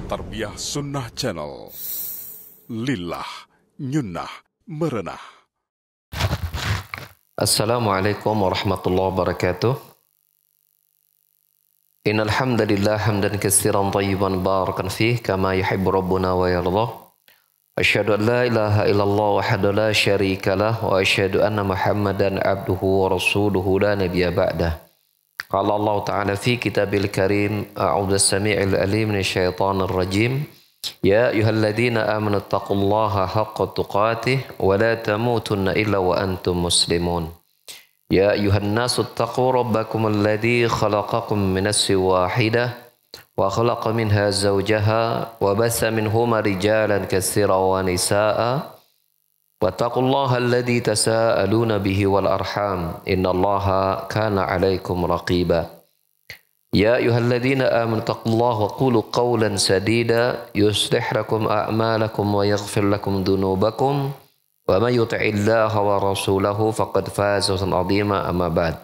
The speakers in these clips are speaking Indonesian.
Tarbiyah Sunnah Channel. Lillah, nyunnah, merenah. Assalamualaikum warahmatullahi wabarakatuh. Innal hamdalillah hamdan katsiran thayyiban barakan fih kama yuhibbu rabbuna wa yardah. Asyhadu an la ilaha illallah wahdahu la syarikalah wa asyhadu anna Muhammadan abduhu wa rasuluhu la nabiyya ba'dah. Qala Allah Ta'ala fi kitabil karim a'udzu samii'il alim minasyaitonir rajim. Ya ayyuhalladzina amanu taqullaha haqqa tuqatih wa la tamutunna illa wa antum muslimun. Ya ayyuhan nasu taqu rabbakum alladzi khalaqakum min nafsin wahidah wa khalaqa minha zawjaha wa bassa minhuma rijalan katsiran wa nisaa'a wattaqullaha alladzi tasaaluna bihi wal arham innallaha kana 'alaikum raqiba. Ya ayyuhalladzina amanu taqullaha wa qulu qawlan sadida yuslih lakum a'malakum wa yaghfir lakum dhunubakum wa may yuti'illaha wa rasulahu faqad faza fawzan 'azima amma ba'd.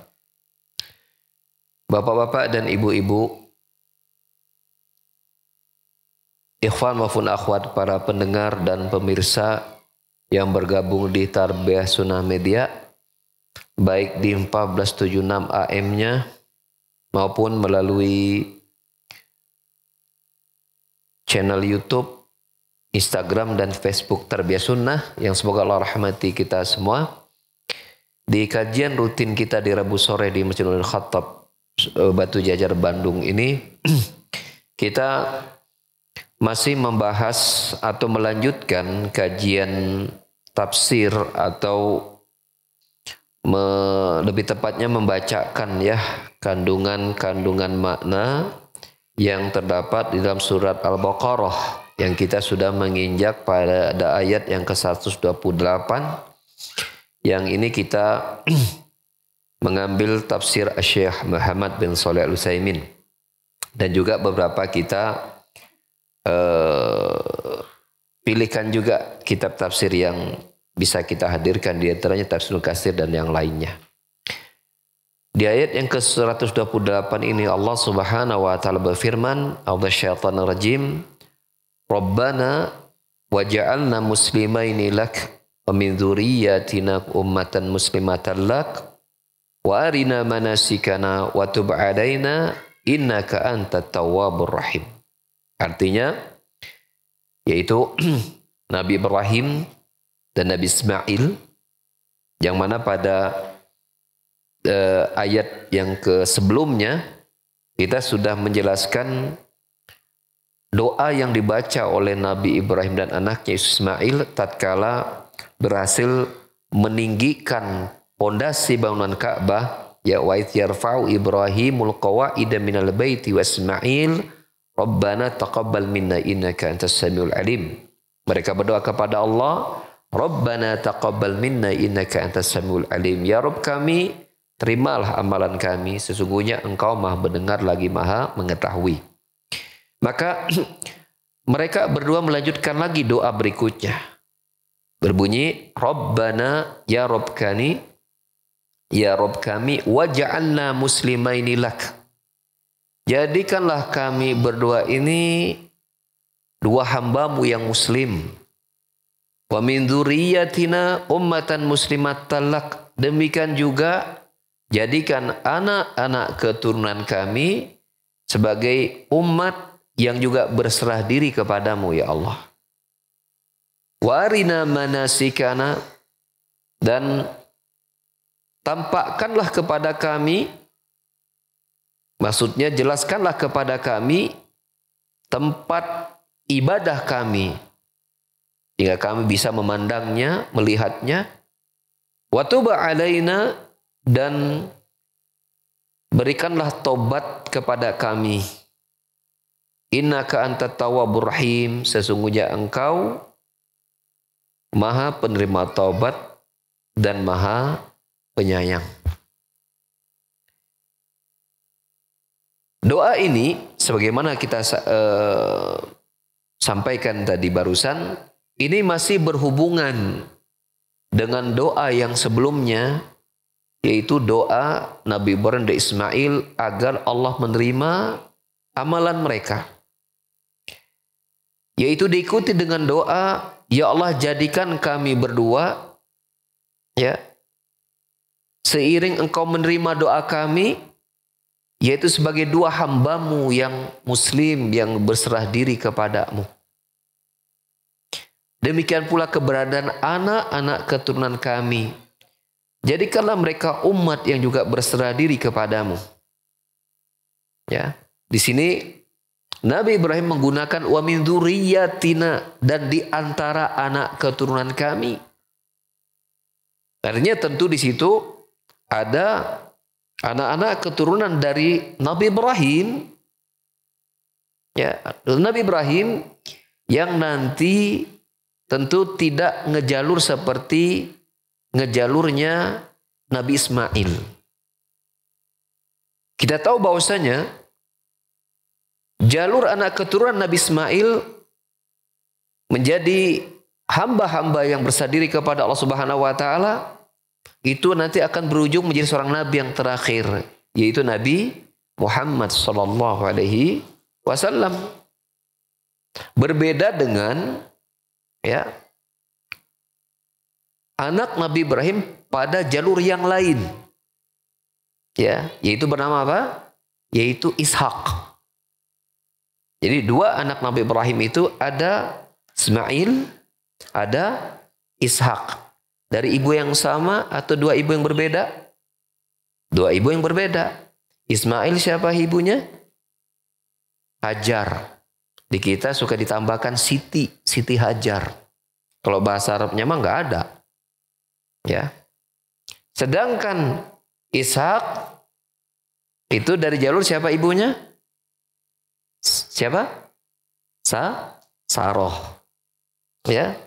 Bapak-bapak dan ibu-ibu, ikhwan maupun akhwat para pendengar dan pemirsa yang bergabung di Tarbiyah Sunnah Media, baik di 1476 AM-nya maupun melalui channel YouTube, Instagram dan Facebook Tarbiyah Sunnah yang semoga Allah rahmati kita semua. Di kajian rutin kita di Rabu sore di Masjidil Khattab Batu Jajar Bandung ini kita masih membahas atau melanjutkan kajian tafsir atau lebih tepatnya membacakan ya kandungan-kandungan makna yang terdapat di dalam surat Al-Baqarah yang kita sudah menginjak pada ayat yang ke-128. Yang ini kita mengambil tafsir Syekh Muhammad bin Shalih Al-Utsaimin dan juga beberapa kita pilihkan juga kitab tafsir yang bisa kita hadirkan, di antaranya Tafsirul Katsir dan yang lainnya. Di ayat yang ke-128 ini Allah Subhanahu wa taala berfirman, "A'udzusyaitonir rajim. Rabbana waj'alna muslimaini lak wa min dzurriyyatina ummatan muslimatan lak wa arina manasikana wa tub 'alaina innaka antat tawwabur rahim." Artinya yaitu Nabi Ibrahim dan Nabi Ismail, yang mana pada ayat yang sebelumnya kita sudah menjelaskan doa yang dibaca oleh Nabi Ibrahim dan anaknya Ismail tatkala berhasil meninggikan pondasi bangunan Ka'bah, ya wa idz yarfa'u Ibrahimul qawa'ida minal baiti wa Ismail Rabbana taqabbal minna innaka antas samiul alim. Mereka berdoa kepada Allah, Rabbana taqabbal minna innaka antas samiul alim. Ya Rabb kami, terimalah amalan kami, sesungguhnya Engkau Maha mendengar lagi Maha mengetahui. Maka mereka berdua melanjutkan lagi doa berikutnya. Berbunyi, Rabbana ya Rabb kami waj'alna muslimaini lak. Jadikanlah kami berdua ini dua hambamu yang muslim. Wa min dzurriyyatina ummatan muslimatan lak. Demikian juga jadikan anak-anak keturunan kami sebagai umat yang juga berserah diri kepadamu ya Allah. Wa arina manasikana, dan tampakkanlah kepada kami, maksudnya jelaskanlah kepada kami tempat ibadah kami hingga kami bisa memandangnya, melihatnya. Wa tub 'alaina, dan berikanlah tobat kepada kami. Innaka antat tawwabur rahim, sesungguhnya Engkau Maha penerima taubat dan Maha penyayang. Doa ini sebagaimana kita sampaikan tadi barusan, ini masih berhubungan dengan doa yang sebelumnya, yaitu doa Nabi Ibrahim dan Ismail agar Allah menerima amalan mereka. Yaitu diikuti dengan doa, ya Allah jadikan kami berdua, ya, seiring engkau menerima doa kami, yaitu sebagai dua hambamu yang muslim, yang berserah diri kepadamu. Demikian pula keberadaan anak-anak keturunan kami. Jadikanlah mereka umat yang juga berserah diri kepadamu. Ya, di sini Nabi Ibrahim menggunakan wa min dzurriyyatina, dan di antara anak keturunan kami. Artinya tentu di situ ada anak-anak keturunan dari Nabi Ibrahim. Ya, Nabi Ibrahim yang nanti tentu tidak ngejalur seperti ngejalurnya Nabi Ismail. Kita tahu bahwasanya jalur anak keturunan Nabi Ismail menjadi hamba-hamba yang bersadiri kepada Allah Subhanahu wa taala, itu nanti akan berujung menjadi seorang nabi yang terakhir, yaitu Nabi Muhammad sallallahu alaihi wasallam. Berbeda dengan, ya, anak Nabi Ibrahim pada jalur yang lain, ya, yaitu bernama apa? Yaitu Ishak. Jadi dua anak Nabi Ibrahim itu ada Ismail, ada Ishak. Dari ibu yang sama atau dua ibu yang berbeda? Dua ibu yang berbeda. Ismail siapa ibunya? Hajar. Di kita suka ditambahkan Siti, Siti Hajar. Kalau bahasa Arabnya mah nggak ada. Ya. Sedangkan Ishak itu dari jalur siapa ibunya? Siapa? Saroh. Ya.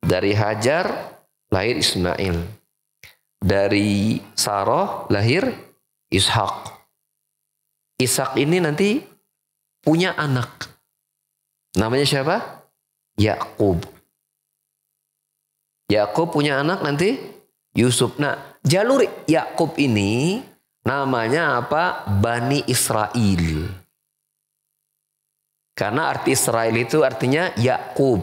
Dari Hajar lahir Ismail. Dari Saroh lahir Ishak. Ishak ini nanti punya anak. Namanya siapa? Yakub. Yakub punya anak nanti Yusuf. Nah, jalur Yakub ini namanya apa? Bani Israel. Karena arti Israel itu artinya Yakub.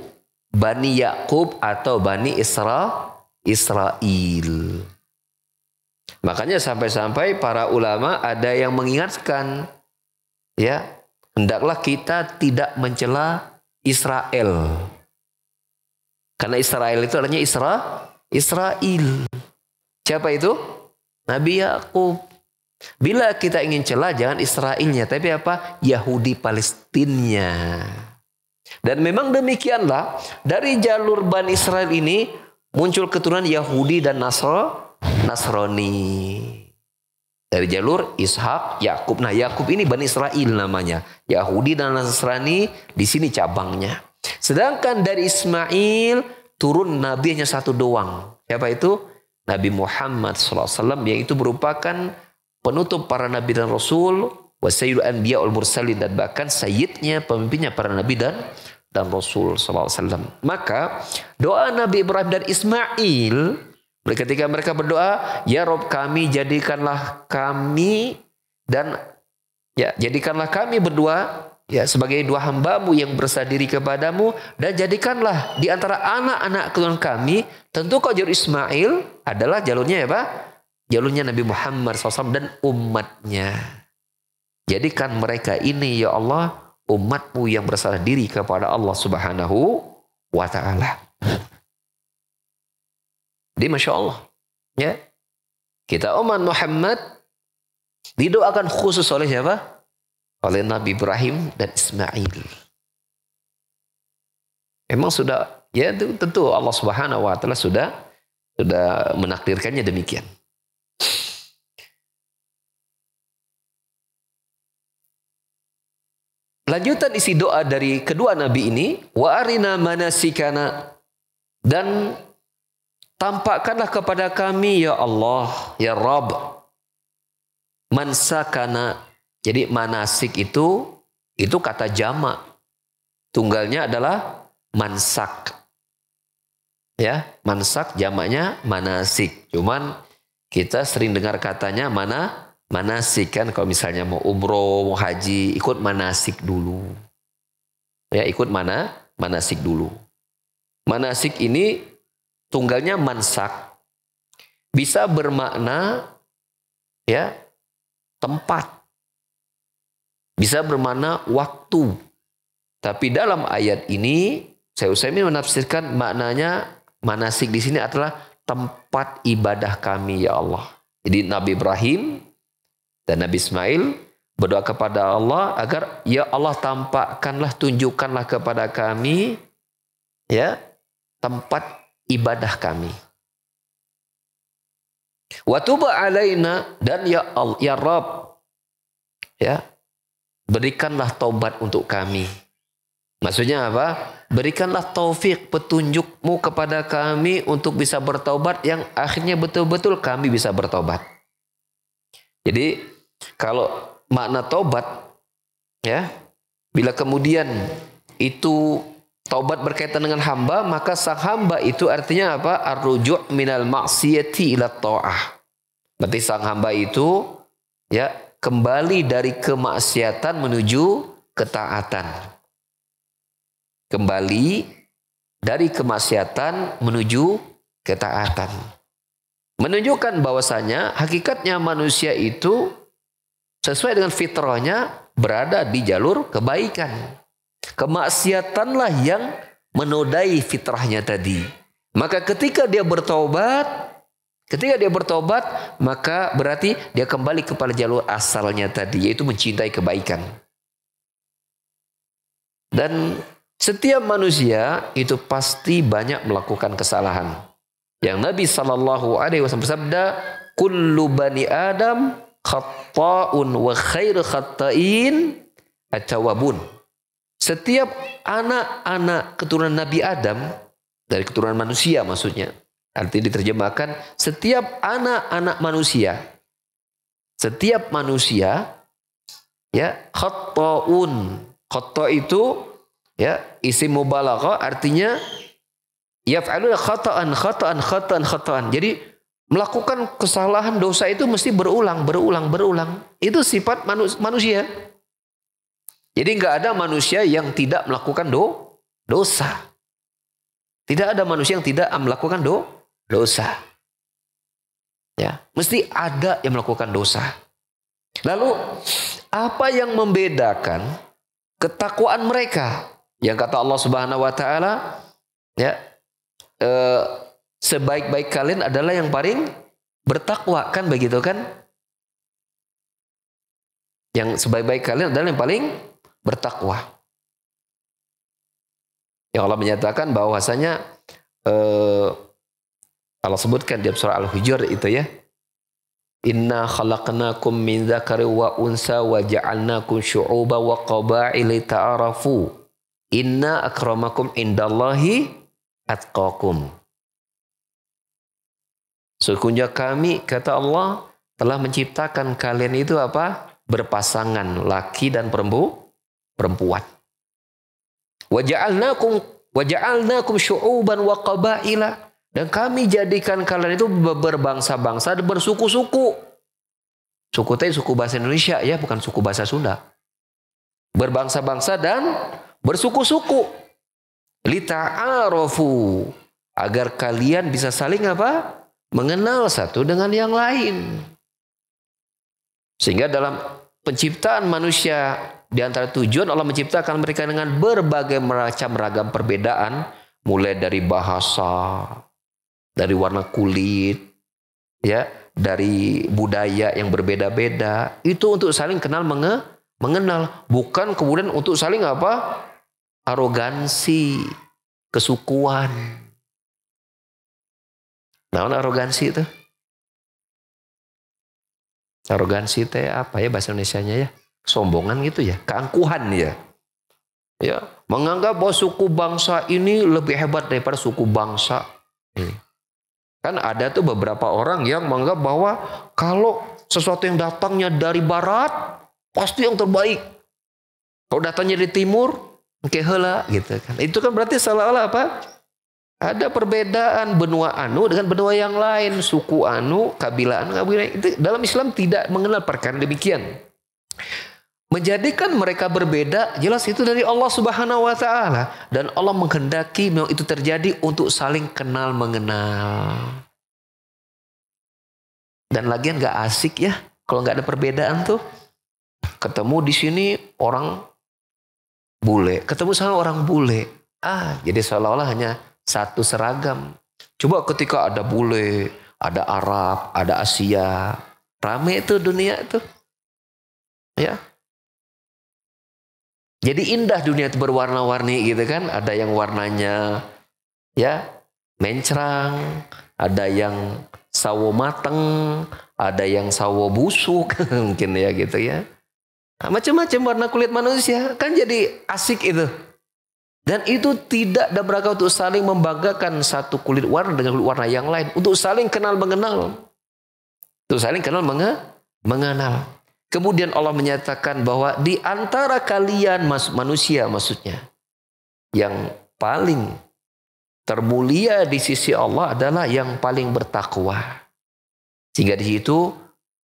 Bani Yakub atau Bani Israel. Makanya sampai-sampai para ulama ada yang mengingatkan, ya, hendaklah kita tidak mencela Israel. Karena Israel itu artinya Israel. Siapa itu? Nabi Yakub. Bila kita ingin celah, jangan Israelnya, tapi apa? Yahudi Palestinnya. Dan memang demikianlah, dari jalur Bani Israel ini muncul keturunan Yahudi dan Nasrani. Dari jalur Ishak, Yakub. Nah, Yakub ini Bani Israel namanya. Yahudi dan Nasrani di sini cabangnya. Sedangkan dari Ismail turun nabi hanya satu doang. Siapa itu? Nabi Muhammad SAW, yang itu merupakan penutup para nabi dan rasul, wa sayyidul anbiya wal mursalin, dan bahkan sayyidnya, pemimpinnya para nabi dan rasul sallallahu alaihi wasallam. Maka doa Nabi Ibrahim dan Ismail, ketika mereka berdoa, ya Rob kami, jadikanlah kami dan ya jadikanlah kami berdua, ya, sebagai dua hambamu yang bersadiri kepadamu, dan jadikanlah di antara anak-anak keturunan kami, tentu kau jalur Ismail adalah jalurnya apa? Jalurnya Nabi Muhammad SAW dan umatnya. Jadikan mereka ini, ya Allah, umatmu yang berserah diri kepada Allah Subhanahu wa ta'ala. Jadi Masya Allah, ya, kita umat Muhammad didoakan khusus oleh siapa? Oleh Nabi Ibrahim dan Ismail. Memang sudah, ya, itu tentu Allah Subhanahu wa ta'ala sudah menakdirkannya demikian. Lanjutan isi doa dari kedua nabi ini, wa arina manasikana, dan tampakkanlah kepada kami, ya Allah, ya Rabb, mansakana. Jadi manasik itu kata jamak, tunggalnya adalah mansak. Ya, mansak jamaknya manasik. Cuman kita sering dengar katanya manasik kan, kalau misalnya mau umroh, mau haji, ikut manasik dulu. Ya, ikut manasik dulu. Manasik ini tunggalnya mansak. Bisa bermakna ya tempat. Bisa bermakna waktu. Tapi dalam ayat ini Syekh Utsaimin menafsirkan maknanya manasik di sini adalah tempat ibadah kami ya Allah. Jadi Nabi Ibrahim dan Nabi Ismail berdoa kepada Allah agar ya Allah tampakkanlah, tunjukkanlah kepada kami ya tempat ibadah kami. Wa tub alaina, dan ya Allah, ya Rabb, ya berikanlah taubat untuk kami. Maksudnya apa? Berikanlah taufik, petunjukmu kepada kami untuk bisa bertaubat yang akhirnya betul-betul kami bisa bertaubat. Jadi kalau makna taubat ya, bila kemudian itu taubat berkaitan dengan hamba, maka sang hamba itu artinya apa? Ar-ruju' minal maksiyati ila ta'ah. Berarti sang hamba itu ya kembali dari kemaksiatan menuju ketaatan. Kembali dari kemaksiatan menuju ketaatan. Menunjukkan bahwasanya hakikatnya manusia itu sesuai dengan fitrahnya berada di jalur kebaikan. Kemaksiatanlah yang menodai fitrahnya tadi. Maka ketika dia bertobat, maka berarti dia kembali kepada jalur asalnya tadi, yaitu mencintai kebaikan. Dan setiap manusia itu pasti banyak melakukan kesalahan. Yang Nabi SAW bersabda, kullu bani Adam khatta'un wa khairu khatta'in at-tawwabun. Setiap anak-anak keturunan Nabi Adam, dari keturunan manusia maksudnya, artinya diterjemahkan setiap anak-anak manusia, setiap manusia ya khatta'un. Khata' itu ya isim mubalaghah, artinya yaf'aluna khata'an. Jadi melakukan kesalahan, dosa itu mesti berulang. Itu sifat manusia. Jadi nggak ada manusia yang tidak melakukan dosa. Tidak ada manusia yang tidak melakukan dosa. Ya, mesti ada yang melakukan dosa. Lalu apa yang membedakan ketakwaan mereka? Yang kata Allah Subhanahu wa taala, ya, sebaik-baik kalian adalah yang paling bertakwa, kan begitu kan? Yang sebaik-baik kalian adalah yang paling bertakwa. Yang Allah menyatakan bahwasanya Allah sebutkan di surah Al-Hujur itu ya. Inna khalaqnakum min dzakari wa unsa wa ja'alnakum syu'uban wa qaba'ila ta'arafu. Inna akramakum indallahi atqakum. Sesungguhnya kami, kata Allah, telah menciptakan kalian itu apa? Berpasangan laki dan perempuan. Wa ja'alnakum syu'uban wa qaba'ila, dan kami jadikan kalian itu berbangsa-bangsa dan bersuku-suku. Suku tadi suku bahasa Indonesia ya, bukan suku bahasa Sunda. Berbangsa-bangsa dan bersuku-suku. Lita'arafu, agar kalian bisa saling apa? Mengenal satu dengan yang lain. Sehingga dalam penciptaan manusia, di antara tujuan Allah menciptakan mereka dengan berbagai macam ragam perbedaan, mulai dari bahasa, dari warna kulit, ya, dari budaya yang berbeda-beda. Itu untuk saling kenal mengenal, bukan kemudian untuk saling apa? Arogansi, kesukuan. Nah, arogansi itu? Arogansi itu apa ya bahasa Indonesianya ya? Sombongan gitu ya, keangkuhan ya. Ya, menganggap bahwa suku bangsa ini lebih hebat daripada suku bangsa ini. Kan ada tuh beberapa orang yang menganggap bahwa kalau sesuatu yang datangnya dari barat pasti yang terbaik. Kalau datangnya dari timur, kehela gitu kan. Itu kan berarti seolah-olah apa? Ada perbedaan benua anu dengan benua yang lain, suku anu, kabilah anu, kabilah itu dalam Islam tidak mengenal perkara demikian. menjadikan mereka berbeda, jelas itu dari Allah Subhanahu wa taala, dan Allah menghendaki memang itu terjadi untuk saling kenal mengenal. Dan lagian gak asik ya kalau nggak ada perbedaan tuh. Ketemu di sini orang bule, ketemu sama orang bule. Jadi seolah-olah hanya satu seragam. Coba ketika ada bule, ada Arab, ada Asia, rame itu dunia itu. Ya. Jadi indah dunia itu berwarna-warni gitu kan. Ada yang warnanya ya mencrang, ada yang sawo mateng, ada yang sawo busuk mungkin ya gitu ya. Macam-macam warna kulit manusia kan jadi asik itu. Dan itu tidak ada berangkat untuk saling membanggakan satu kulit warna dengan kulit warna yang lain, untuk saling kenal mengenal. Untuk saling kenal mengenal. Kemudian Allah menyatakan bahwa di antara kalian manusia maksudnya yang paling termulia di sisi Allah adalah yang paling bertakwa. Sehingga di situ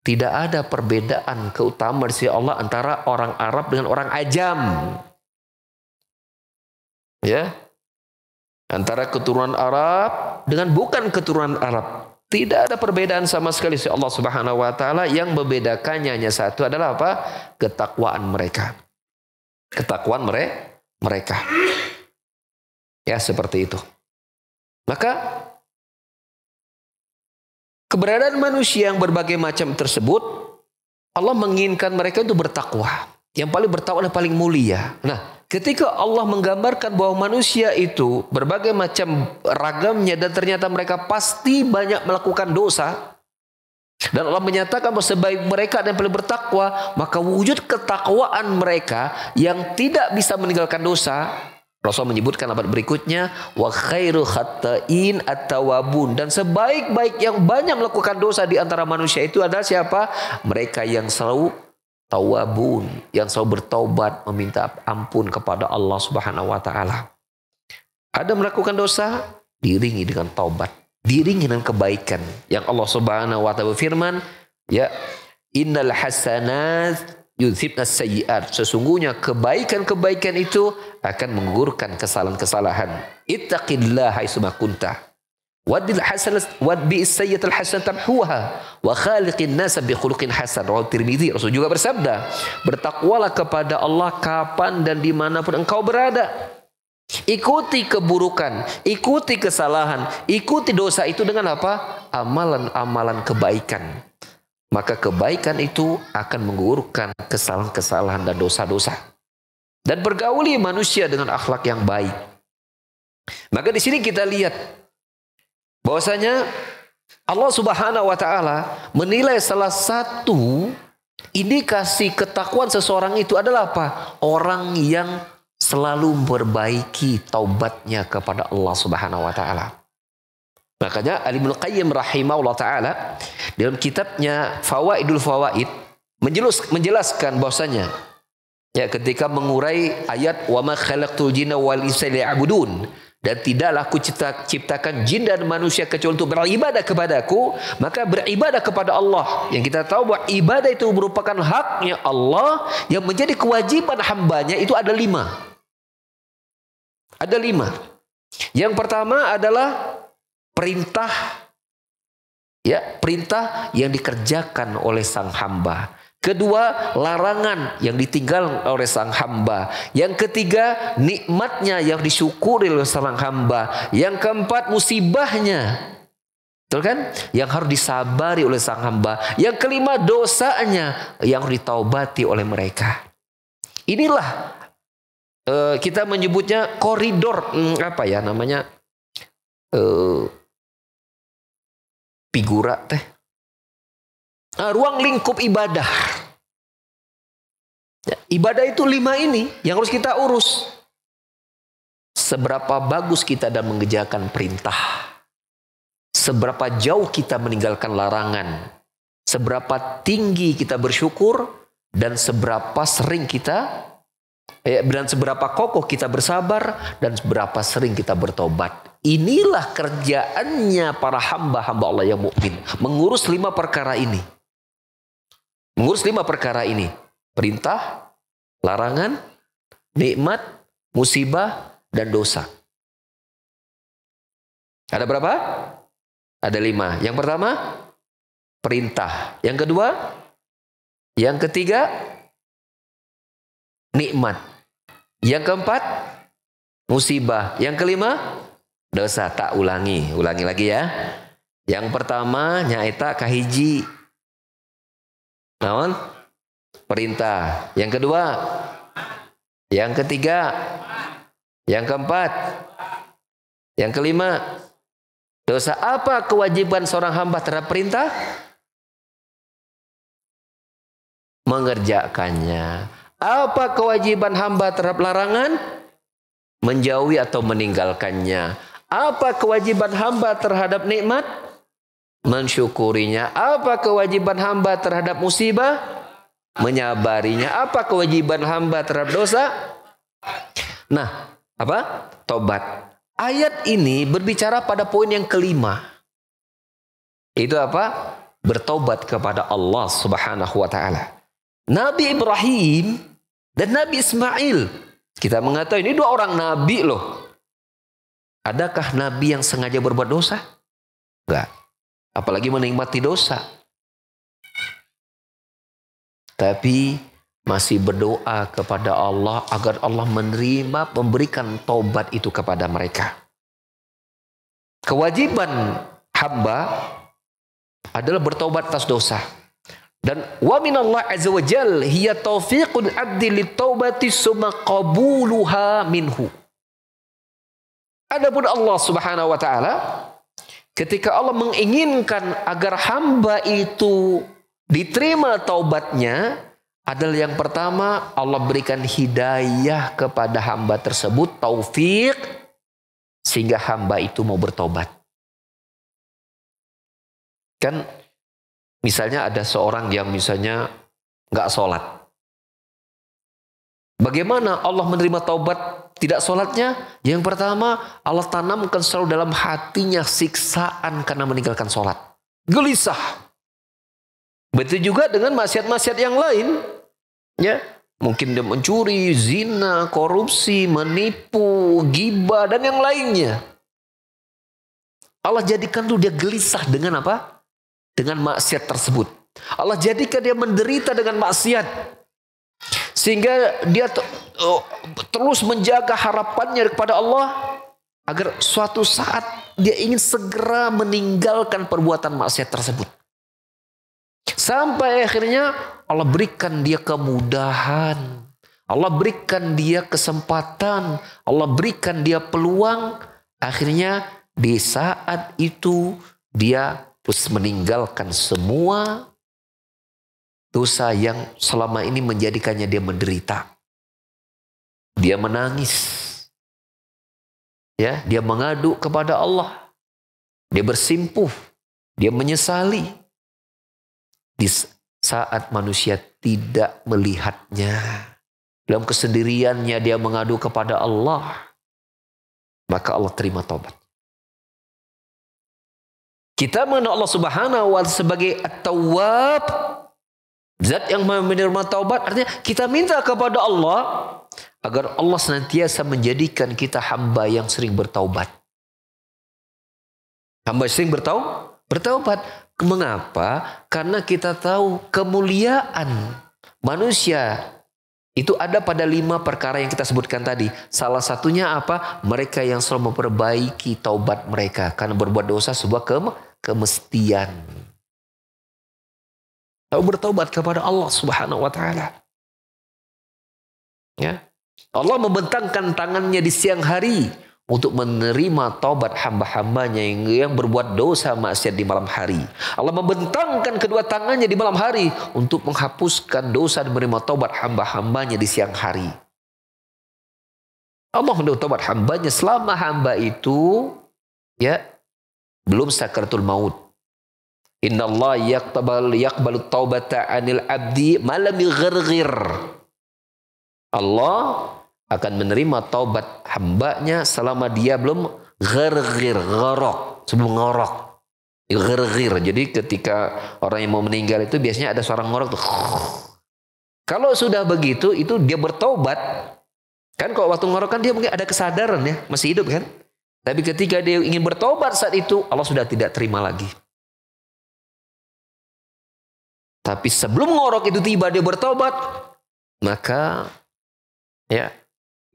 tidak ada perbedaan keutamaan di sisi Allah antara orang Arab dengan orang Ajam. Ya. Antara keturunan Arab dengan bukan keturunan Arab. Tidak ada perbedaan sama sekali si Allah Subhanahu wa taala. Yang membedakannya hanya satu adalah apa? Ketakwaan mereka. Ketakwaan mereka. Ya, seperti itu. Maka keberadaan manusia yang berbagai macam tersebut, Allah menginginkan mereka itu bertakwa. Yang paling bertakwa adalah paling mulia. Nah, ketika Allah menggambarkan bahwa manusia itu berbagai macam ragamnya dan ternyata mereka pasti banyak melakukan dosa, dan Allah menyatakan bahwa sebaik mereka dan paling bertakwa, maka wujud ketakwaan mereka yang tidak bisa meninggalkan dosa. Rasul menyebutkan abad berikutnya, wa khairu khatta'in at-tawwabun, dan sebaik-baik yang banyak melakukan dosa di antara manusia itu adalah siapa? Mereka yang selalu tawabun, yang selalu bertaubat, meminta ampun kepada Allah Subhanahu wa taala. Ada melakukan dosa, diiringi dengan taubat, diiringi dengan kebaikan. Yang Allah Subhanahu wa taala berfirman, ya, innal hasanat yudhibnas sayyi'at. Sesungguhnya kebaikan-kebaikan itu akan menggugurkan kesalahan-kesalahan. Ittaqillaha haitsuma kunta. Wadbil hasanat wadbi'is sayyi'atal hasanat tamhuha wa khaliqin nasa bi khuluqin hasan. Rawi Tirmizi, Rasul juga bersabda, bertakwalah kepada Allah kapan dan dimanapun engkau berada. Ikuti keburukan, ikuti kesalahan, ikuti dosa itu dengan apa? Amalan-amalan kebaikan. Maka kebaikan itu akan menggugurkan kesalahan-kesalahan dan dosa-dosa. Dan bergauli manusia dengan akhlak yang baik. Maka di sini kita lihat bahwasanya Allah Subhanahu wa taala menilai salah satu indikasi ketakwaan seseorang itu adalah apa? Orang yang selalu memperbaiki taubatnya kepada Allah Subhanahu wa taala. Makanya Ibnu Qayyim rahimahullah taala dalam kitabnya Fawaidul Fawaid menjelaskan bahwasanya ya, ketika mengurai ayat wa ma khalaqtul jinna wal insa liya'budun, dan tidaklah aku ciptakan jin dan manusia kecuali untuk beribadah kepadaku, maka beribadah kepada Allah. Yang kita tahu bahwa ibadah itu merupakan haknya Allah yang menjadi kewajiban hambanya itu ada 5. Ada 5. Yang pertama adalah perintah, ya, perintah yang dikerjakan oleh sang hamba. Kedua, larangan yang ditinggal oleh sang hamba. Yang ketiga, nikmatnya yang disyukuri oleh sang hamba. Yang keempat, musibahnya, betul kan? Yang harus disabari oleh sang hamba. Yang kelima, dosanya yang harus ditaubati oleh mereka. Inilah kita menyebutnya koridor, apa ya namanya? Figura teh. Ruang lingkup ibadah. Ya, ibadah itu 5 ini yang harus kita urus. Seberapa bagus kita dalam mengerjakan perintah. Seberapa jauh kita meninggalkan larangan. Seberapa tinggi kita bersyukur. Dan seberapa sering kita, dan seberapa kokoh kita bersabar. Dan seberapa sering kita bertobat. Inilah kerjaannya para hamba-hamba Allah yang mukmin. Mengurus 5 perkara ini. Mengurus 5 perkara ini. Perintah, larangan, nikmat, musibah, dan dosa. Ada berapa? Ada 5. Yang pertama, perintah. Yang kedua, yang ketiga, nikmat. Yang keempat, musibah. Yang kelima, dosa. Tak ulangi lagi ya. Yang pertama, nyaeta kahiji. Naon? Perintah. Yang kedua, yang ketiga, yang keempat, yang kelima, dosa. Apa kewajiban seorang hamba terhadap perintah? Mengerjakannya. Apa kewajiban hamba terhadap larangan? Menjauhi atau meninggalkannya. Apa kewajiban hamba terhadap nikmat? Mensyukurinya. Apa kewajiban hamba terhadap musibah? Menyabarinya. Apa kewajiban hamba terhadap dosa? Nah, apa? Tobat. Ayat ini berbicara pada poin yang kelima. Itu apa? Bertobat kepada Allah Subhanahu wa taala. Nabi Ibrahim dan Nabi Ismail, kita mengatakan ini 2 orang nabi loh. Adakah nabi yang sengaja berbuat dosa? Enggak. Apalagi menikmati dosa. Tapi masih berdoa kepada Allah agar Allah menerima, memberikan taubat itu kepada mereka. Kewajiban hamba adalah bertobat atas dosa. Dan wa minallah azza wa jal hiya taufiqul abdi litaubati summa qabuluha minhu. Adapun Allah Subhanahu wa taala, ketika Allah menginginkan agar hamba itu diterima taubatnya, adalah yang pertama Allah berikan hidayah kepada hamba tersebut, taufik, sehingga hamba itu mau bertobat. Kan misalnya ada seorang yang misalnya nggak sholat. Bagaimana Allah menerima taubat tidak sholatnya? Yang pertama, Allah tanamkan selalu dalam hatinya siksaan karena meninggalkan sholat. Gelisah. Betul juga dengan maksiat-maksiat yang lain. Ya, mungkin dia mencuri, zina, korupsi, menipu, ghibah, dan yang lainnya. Allah jadikan tuh dia gelisah dengan apa? Dengan maksiat tersebut. Allah jadikan dia menderita dengan maksiat. Sehingga dia terus menjaga harapannya kepada Allah agar suatu saat dia ingin segera meninggalkan perbuatan maksiat tersebut. Sampai akhirnya Allah berikan dia kemudahan. Allah berikan dia kesempatan. Allah berikan dia peluang. Akhirnya di saat itu dia terus meninggalkan semua dosa yang selama ini menjadikannya dia menderita. Dia menangis. Ya, dia mengadu kepada Allah. Dia bersimpuh. Dia menyesali. Di saat manusia tidak melihatnya, dalam kesendiriannya dia mengadu kepada Allah, maka Allah terima taubat. Kita mengenal Allah Subhanahu wa taala sebagai At-Tawwab, zat yang menerima taubat. Artinya kita minta kepada Allah agar Allah senantiasa menjadikan kita hamba yang sering bertaubat. Hamba sering bertaubat. Mengapa? Karena kita tahu kemuliaan manusia itu ada pada 5 perkara yang kita sebutkan tadi. Salah satunya apa? Mereka yang selalu memperbaiki taubat mereka. Karena berbuat dosa sebuah kemestian. Lalu bertaubat kepada Allah Subhanahu wa taala. Ya. Allah membentangkan tangannya di siang hari untuk menerima taubat hamba-hambanya yang berbuat dosa maksiat di malam hari. Allah membentangkan kedua tangannya di malam hari untuk menghapuskan dosa dan menerima taubat hamba-hambanya di siang hari. Allah menerima taubat hambanya selama hamba itu ya belum sakaratul maut. Innallaha yaqbalu taubata 'anil 'abdi ma lam yugharghir. Allah akan menerima taubat hambanya selama dia belum gharghir, ngorok, sebelum ngorok. Gharghir. Jadi ketika orang yang mau meninggal itu biasanya ada suara ngorok tuh. Kalau sudah begitu, itu dia bertobat. Kan kalau waktu ngorok kan dia mungkin ada kesadaran ya, masih hidup kan. Tapi ketika dia ingin bertobat saat itu, Allah sudah tidak terima lagi. Tapi sebelum ngorok itu tiba dia bertobat, maka ya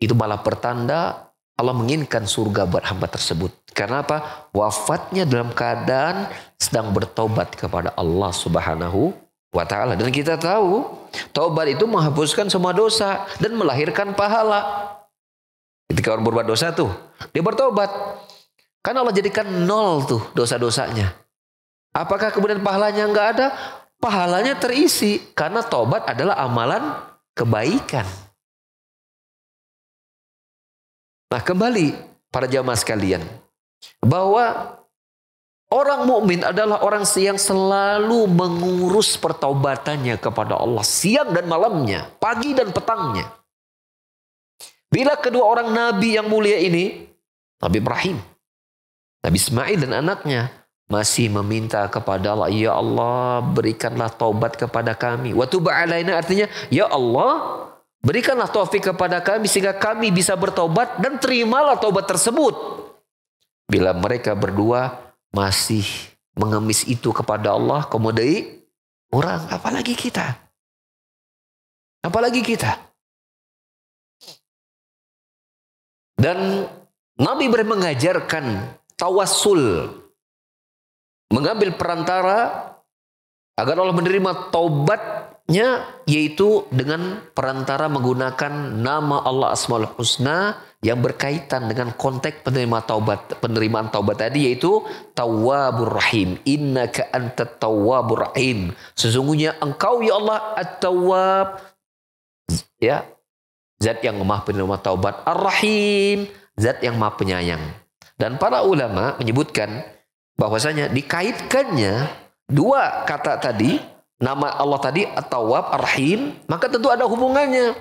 itu malah pertanda Allah menginginkan surga buat hamba tersebut. Karena apa? Wafatnya dalam keadaan sedang bertobat kepada Allah Subhanahu wa ta'ala. Dan kita tahu, taubat itu menghapuskan semua dosa dan melahirkan pahala. Ketika orang berbuat dosa tuh, dia bertobat. Kan Allah jadikan nol tuh dosa-dosanya. Apakah kemudian pahalanya enggak ada? Pahalanya terisi. Karena taubat adalah amalan kebaikan. Nah kembali para jamaah sekalian. Bahwa orang mukmin adalah orang yang selalu mengurus pertaubatannya kepada Allah. Siang dan malamnya. Pagi dan petangnya. Bila kedua orang Nabi yang mulia ini, Nabi Ibrahim, Nabi Ismail dan anaknya, masih meminta kepada Allah, ya Allah berikanlah taubat kepada kami. Wa tub alaina artinya, ya Allah berikanlah taufik kepada kami sehingga kami bisa bertobat dan terimalah taubat tersebut. Bila mereka berdua masih mengemis itu kepada Allah, kemudian orang, apalagi kita. Apalagi kita. Dan Nabi Ibrahim mengajarkan tawassul, mengambil perantara agar Allah menerima taubatnya, yaitu dengan perantara menggunakan nama Allah Asmaul Husna yang berkaitan dengan konteks penerimaan taubat tadi, yaitu Tawwabur Rahim. Innaka antat Tawwabur Rahim. Sesungguhnya engkau ya Allah At-Tawwab, ya, Zat yang maha penerima taubat. Ar-Rahim, Zat yang maha penyayang. Dan para ulama menyebutkan bahwasanya dikaitkannya dua kata tadi, nama Allah tadi At-Tawwab, Ar-Rahim, maka tentu ada hubungannya.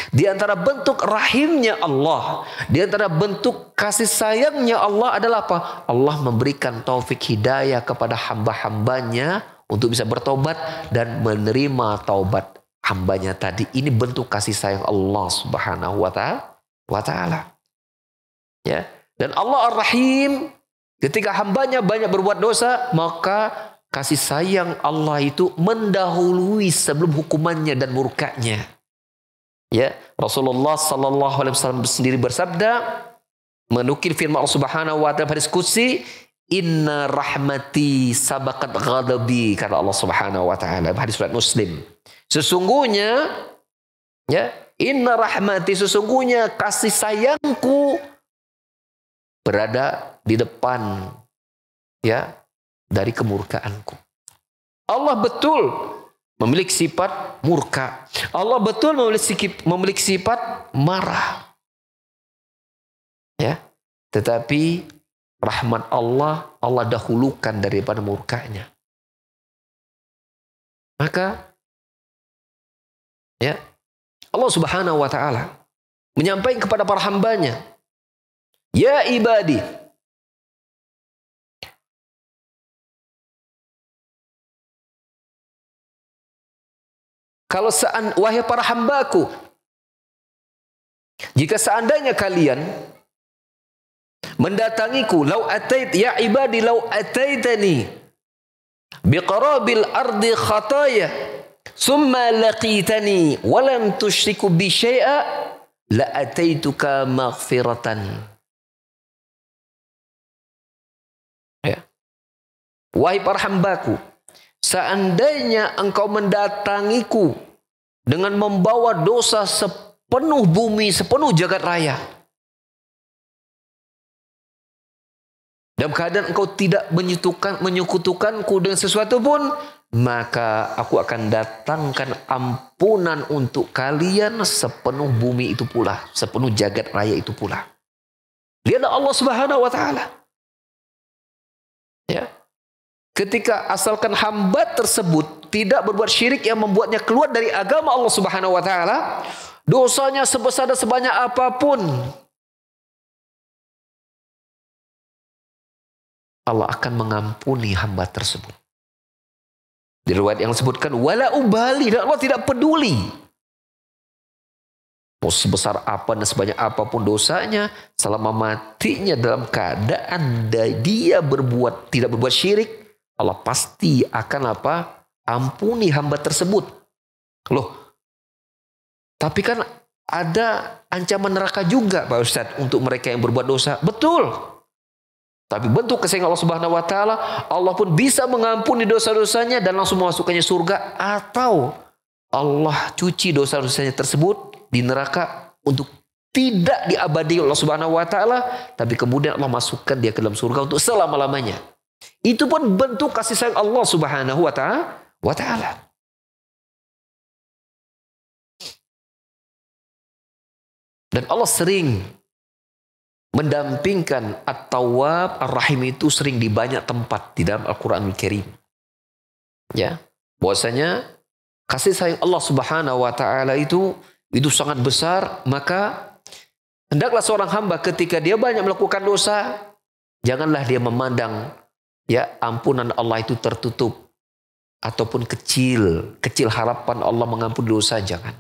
Di antara bentuk rahimnya Allah, di antara bentuk kasih sayangnya Allah adalah apa? Allah memberikan taufik hidayah kepada hamba-hambanya untuk bisa bertobat dan menerima taubat hambanya tadi. Ini bentuk kasih sayang Allah Subhanahu wa ta'ala. Ya. Dan Allah Ar-Rahim, ketika hambanya banyak berbuat dosa, maka kasih sayang Allah itu mendahului sebelum hukumannya dan murkanya. Ya, Rasulullah sallallahu alaihi wasallam sendiri bersabda, menukil firman Allah Subhanahu wa ta'ala hadis qudsi, inna rahmati sabaqat ghadabi, kata Allah Subhanahu wa ta'ala, hadis riwayat Muslim. Sesungguhnya, ya, inna rahmati, sesungguhnya kasih sayangku berada di depan, ya, dari kemurkaanku. Allah betul memiliki sifat murka. Allah betul memiliki sifat marah. Ya, tetapi rahmat Allah dahulukan daripada murkanya. Maka ya, Allah Subhanahu wa ta'ala menyampaikan kepada para hambanya, ya ibadi, kalau wahai para hambaku, jika seandainya kalian mendatangiku, ya ibadi lau ataitani biqarabil ardi khataya summa laqitani walam tusyriku bi syai'a la ataituka maghfiratan. Ya. Wahai para hambaku, seandainya engkau mendatangiku dengan membawa dosa sepenuh bumi, sepenuh jagat raya, dalam keadaan engkau tidak menyekutukanku dengan sesuatu pun, maka aku akan datangkan ampunan untuk kalian sepenuh bumi itu pula, sepenuh jagat raya itu pula. Lihatlah Allah Subhanahu wa ta'ala. Ya. Ketika asalkan hamba tersebut tidak berbuat syirik yang membuatnya keluar dari agama Allah Subhanahu wa ta'ala, dosanya sebesar dan sebanyak apapun, Allah akan mengampuni hamba tersebut. Di riwayat yang disebutkan wala ubali, dan Allah tidak peduli. Mau sebesar apa dan sebanyak apapun dosanya, selama matinya dalam keadaan dia tidak berbuat syirik, Allah pasti akan apa? Ampuni hamba tersebut. Loh, tapi kan ada ancaman neraka juga Pak Ustadz untuk mereka yang berbuat dosa. Betul. Tapi bentuk kesayangan Allah Subhanahu wa taala, Allah pun bisa mengampuni dosa-dosanya dan langsung memasukkannya surga, atau Allah cuci dosa-dosanya tersebut di neraka untuk tidak diabadi Allah Subhanahu wa taala, tapi kemudian Allah masukkan dia ke dalam surga untuk selama-lamanya. Itu pun bentuk kasih sayang Allah Subhanahu wa taala. Dan Allah sering mendampingkan At-Tawwab, Ar-Rahim itu sering di banyak tempat di dalam Al-Quranul Karim. Ya, bahwasanya kasih sayang Allah Subhanahu wa taala itu sangat besar, maka hendaklah seorang hamba ketika dia banyak melakukan dosa, janganlah dia memandang ya ampunan Allah itu tertutup ataupun kecil harapan Allah mengampuni dosa, jangan.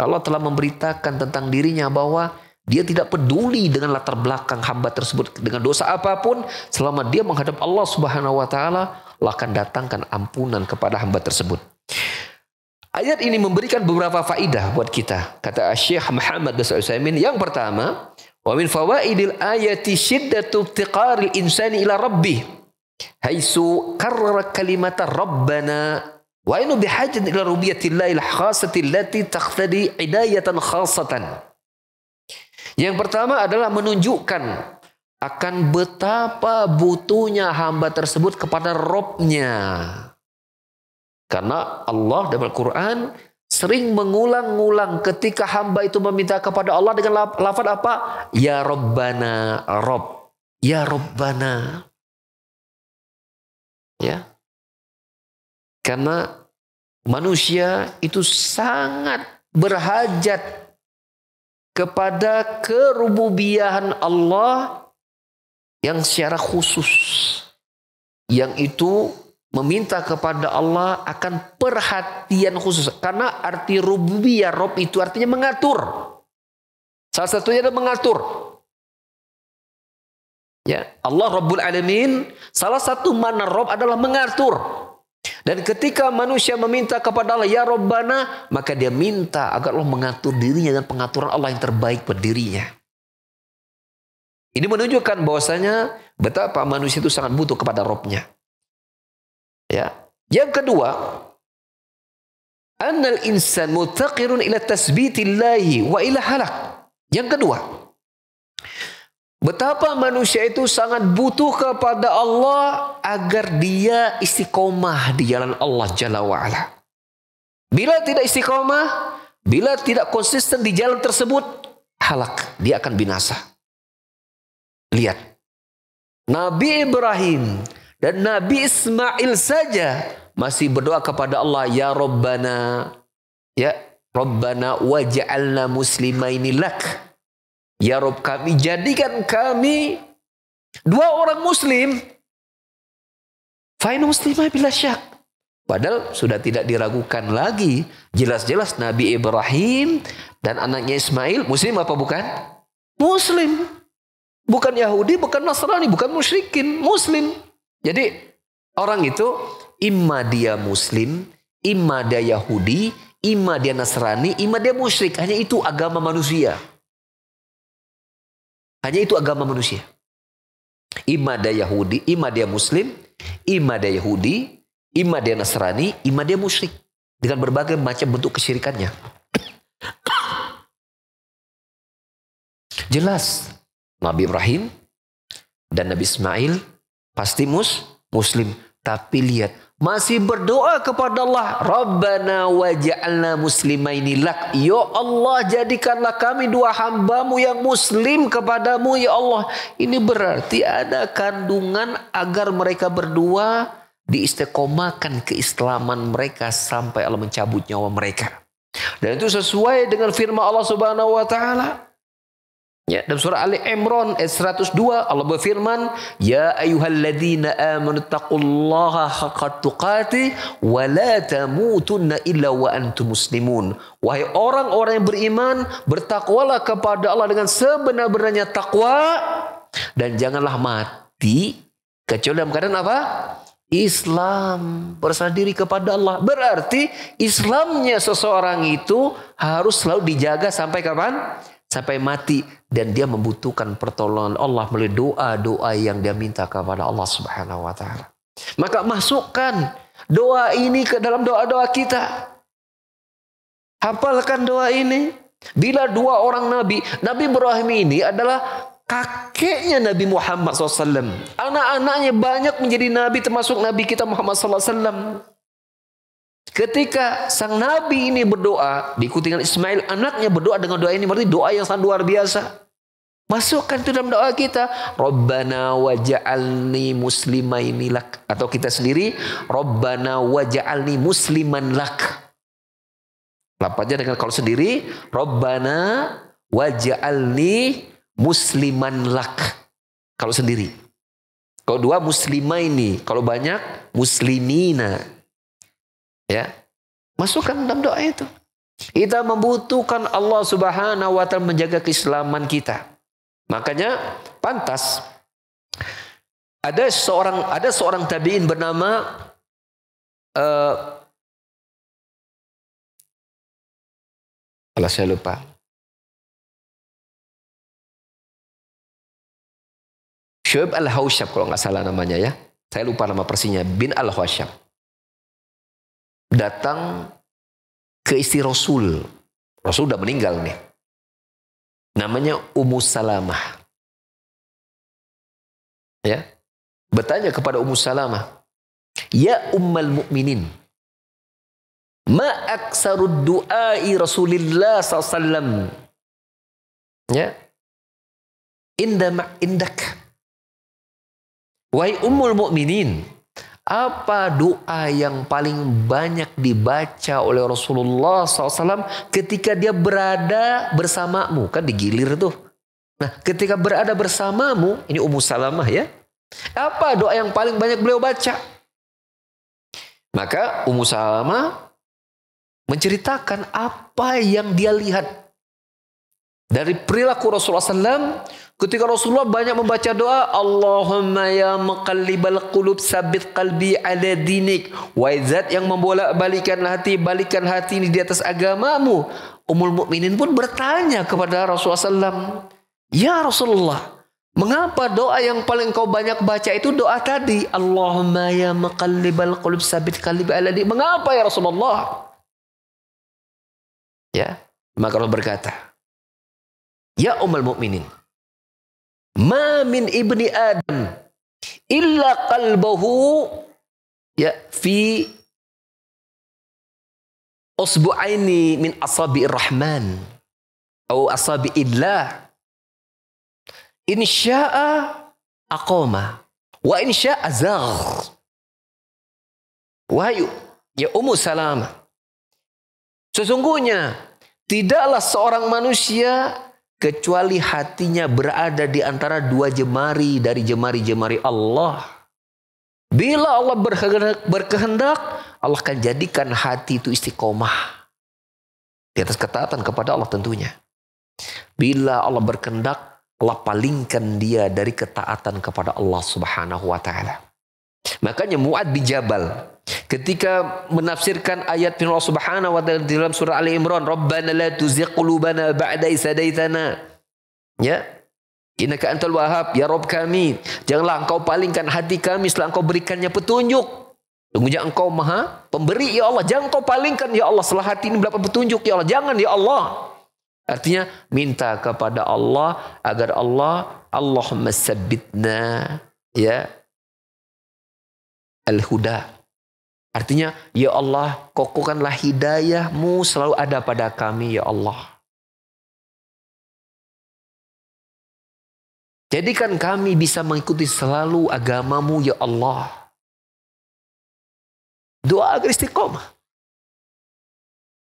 Allah telah memberitakan tentang dirinya bahwa dia tidak peduli dengan latar belakang hamba tersebut dengan dosa apapun, selama dia menghadap Allah Subhanahu wa taala, Allah akan datangkan ampunan kepada hamba tersebut. Ayat ini memberikan beberapa faidah buat kita. Kata Syekh Muhammad bin Shalih Al Utsaimin, yang pertama, wa min fawaidil ayati syiddatu iftiqaril insani ila rabbih, haitsu karrara kalimata rabbana wa inu bihajat ila rubiyyatillahi al-khassati allati taqtadi hidayatan khassatan. Yang pertama adalah menunjukkan akan betapa butuhnya hamba tersebut kepada Rabb-nya. Karena Allah dalam Al-Quran sering mengulang-ulang ketika hamba itu meminta kepada Allah dengan lafaz apa? Ya Rabbana, Rabb. Ya Rabbana. Ya. Karena manusia itu sangat berhajat kepada kerububiyahan Allah yang secara khusus. Yang itu meminta kepada Allah akan perhatian khusus. Karena arti rububiyah, Rob itu artinya mengatur. Salah satunya adalah mengatur. Ya, Allah Rabbul Alamin, salah satu makna Rob adalah mengatur. Dan ketika manusia meminta kepada Allah, ya Rabbana, maka dia minta agar Allah mengatur dirinya dan pengaturan Allah yang terbaik buat dirinya. Ini menunjukkan bahwasanya betapa manusia itu sangat butuh kepada Rabb-nya. Ya. Yang kedua, annal insan muttaqirun ila tasbitillahi wa ila halak. Yang kedua, betapa manusia itu sangat butuh kepada Allah agar dia istiqomah di jalan Allah Jalla wa'ala. Bila tidak istiqomah, bila tidak konsisten di jalan tersebut, halak, dia akan binasa. Lihat, Nabi Ibrahim dan Nabi Ismail saja masih berdoa kepada Allah, ya Rabbana, ya Rabbana waj'alna muslimaini lak. Ya Rabb kami, jadikan kami dua orang muslim. Fa'in muslimah bila syak. Padahal sudah tidak diragukan lagi. Jelas-jelas Nabi Ibrahim dan anaknya Ismail muslim apa bukan? Muslim. Bukan Yahudi, bukan Nasrani, bukan musyrikin. Muslim. Jadi orang itu imma dia muslim, imma dia Yahudi, imma dia Nasrani, imma dia musyrik. Hanya itu agama manusia. Hanya itu agama manusia. Imma dia Yahudi, imma dia Muslim, imma dia Yahudi, imma dia Nasrani, imma dia musyrik. Dengan berbagai macam bentuk kesyirikannya. Jelas. Nabi Ibrahim dan Nabi Ismail pasti Muslim. Tapi lihat, masih berdoa kepada Allah. Rabbana waj'alna muslimaini lak. Ya Allah, jadikanlah kami dua hambamu yang muslim kepadamu ya Allah. Ini berarti ada kandungan agar mereka berdua diistiqomahkan keislaman mereka sampai Allah mencabut nyawa mereka. Dan itu sesuai dengan firman Allah Subhanahu wa taala. Ya, dalam surah Ali Imran ayat 102 Allah berfirman, "Ya ayyuhalladzina amanu taqullaha haqqa tuqatih wa la tamutunna illa wa antum muslimun." Wahai orang-orang yang beriman, bertakwalah kepada Allah dengan sebenar-benarnya takwa dan janganlah mati kecuali dalam keadaan apa? Islam, berserah diri kepada Allah. Berarti Islamnya seseorang itu harus selalu dijaga sampai kapan? Sampai mati, dan dia membutuhkan pertolongan Allah melalui doa-doa yang dia minta kepada Allah Subhanahu wa taala. Maka masukkan doa ini ke dalam doa-doa kita. Hafalkan doa ini. Bila dua orang Nabi Ibrahim ini adalah kakeknya Nabi Muhammad SAW. Anak-anaknya banyak menjadi Nabi, termasuk Nabi kita Muhammad SAW. Ketika sang Nabi ini berdoa, diikuti dengan Ismail, anaknya berdoa dengan doa ini, berarti doa yang sangat luar biasa. Masukkan itu dalam doa kita. Rabbana waj'alni muslimaini lak. Atau kita sendiri, Rabbana waj'alni musliman lak. Lapatnya dengan kalau sendiri, Rabbana waj'alni musliman lak. Kalau sendiri. Kalau dua muslimaini, kalau banyak muslimina. Ya, masukkan dalam doa itu. Kita membutuhkan Allah Subhanahu wa taala menjaga keislaman kita. Makanya pantas ada seorang tabi'in bernama saya lupa. Syuaib al-Hausyab kalau nggak salah namanya ya. Saya lupa nama persinya, bin al-Hausyab. Datang ke istri Rasul. Rasul udah meninggal nih. Namanya Ummu Salamah. Ya. Bertanya kepada Ummu Salamah, "Ya Ummal Mukminin, ma aksarud du'ai Rasulillah SAW?" Ya. Indak. Wahai Ummul Mukminin, apa doa yang paling banyak dibaca oleh Rasulullah SAW ketika dia berada bersamamu? Kan digilir tuh. Nah, ketika berada bersamamu, ini Ummu Salamah ya. Apa doa yang paling banyak beliau baca? Maka Ummu Salamah menceritakan apa yang dia lihat dari perilaku Rasulullah SAW. Ketika Rasulullah banyak membaca doa, Allahumma ya muqallibal qulub sabit qalbi ala dinik. Wahai zat yang membolak-balikan hati, balikan hati ini di atas agamamu. Ummul Mukminin pun bertanya kepada Rasulullah SAW, "Ya Rasulullah, mengapa doa yang paling kau banyak baca itu doa tadi? Allahumma ya muqallibal qulub sabit qalbi ala dinik. Mengapa ya Rasulullah?" Ya, maka Allah berkata, "Ya Ummul Mukminin, ma min ibni Adam illa qalbahu ya fi usbu'aini min asabi'ir rahman atau asabi'illah. In syaa aqama wa in syaa zagh." Wahai ya Ummu Salamah, sesungguhnya tidaklah seorang manusia kecuali hatinya berada di antara dua jemari dari jemari-jemari Allah. Bila Allah berkehendak, Allah akan jadikan hati itu istiqomah di atas ketaatan kepada Allah tentunya. Bila Allah berkehendak, Allah palingkan dia dari ketaatan kepada Allah Subhanahu wa taala. Makanya Mu'ad bin Jabal ketika menafsirkan ayat Allah Subhanahu wa taala dalam surah Ali Imran, Rabbana la tuzigh qulubana ba'da idh hadaitana. Ya. Innaka antal wahhab, ya Rabb kami, janganlah engkau palingkan hati kami setelah engkau berikannya petunjuk. Sungguhnya engkau maha pemberi ya Allah, jangan engkau palingkan ya Allah setelah hati ini mendapat petunjuk ya Allah, jangan ya Allah. Artinya minta kepada Allah agar Allahumma sabbitna ya al-huda. Artinya, ya Allah, kokohkanlah hidayah-Mu selalu ada pada kami, ya Allah. Jadikan kami bisa mengikuti selalu agama-Mu, ya Allah. Doa agar istiqomah.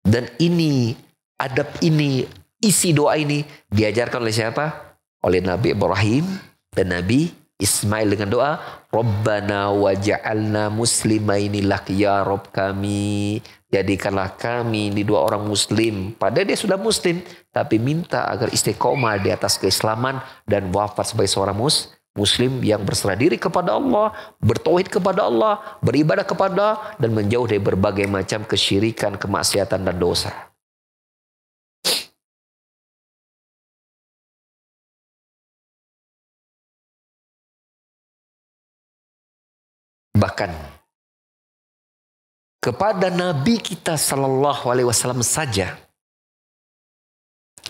Dan ini, adab ini, isi doa ini diajarkan oleh siapa? oleh Nabi Ibrahim dan Nabi Ismail dengan doa, Rabbana waj'alna muslimaini lak ya Rabb kami. Jadikanlah kami ini dua orang muslim. Padahal dia sudah muslim. Tapi minta agar istiqomah di atas keislaman dan wafat sebagai seorang muslim yang berserah diri kepada Allah, bertauhid kepada Allah, beribadah kepada dan menjauh dari berbagai macam kesyirikan, kemaksiatan dan dosa. Bahkan kepada Nabi kita Sallallahu Alaihi Wasallam saja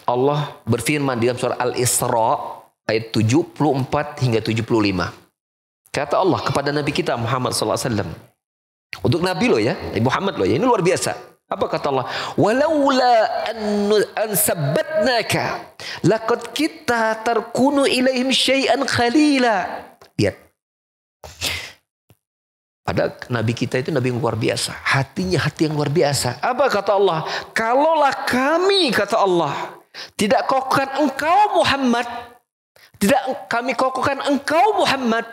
Allah berfirman di dalam surah Al-Isra ayat 74 hingga 75. Kata Allah kepada Nabi kita Muhammad Sallallahu Alaihi Wasallam. Untuk Nabi loh ya, Nabi Muhammad loh ya, ini luar biasa. Apa kata Allah? Walaula an sabbatnaka laqad kita tarkunu ilaihim syai'an khalila. Lihat. Pada Nabi kita itu Nabi yang luar biasa. Hatinya hati yang luar biasa. Apa kata Allah? Kalaulah kami, kata Allah, tidak kokohkan engkau Muhammad, tidak kami kokohkan engkau Muhammad,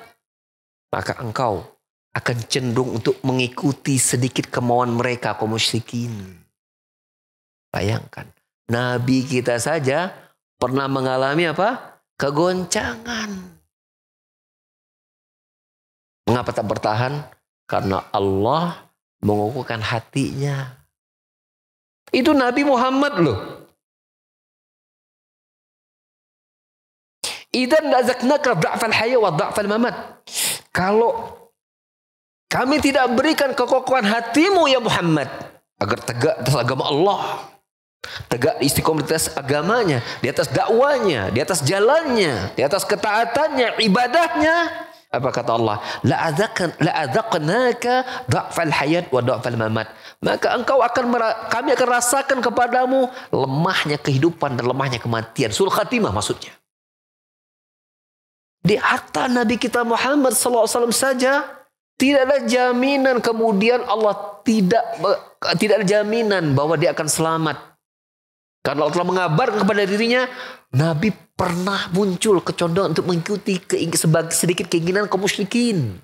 maka engkau akan cenderung untuk mengikuti sedikit kemauan mereka kaum musyrikin. Bayangkan, Nabi kita saja pernah mengalami apa? Kegoncangan. Mengapa tak bertahan? Karena Allah mengukuhkan hatinya. Itu Nabi Muhammad loh. Idan lazaknaka dha'fal haya wa dha'fal mamat. Kalau kami tidak berikan kekokohan hatimu ya Muhammad agar tegak atas agama Allah, tegak istiqomah di atas agamanya, di atas dakwanya, di atas jalannya, di atas ketaatannya, ibadahnya. Apa kata Allah? La'adzaqnaka dha'fal hayat wa dha'fal mamat. Maka kami akan rasakan kepadamu lemahnya kehidupan dan lemahnya kematian. Sul khatimah maksudnya. Di harta Nabi kita Muhammad SAW saja tidak ada jaminan kemudian Allah tidak ada jaminan bahwa dia akan selamat. Karena Allah telah mengabarkan kepada dirinya, Nabi pernah muncul kecondongan untuk mengikuti sedikit keinginan kaum musyrikin.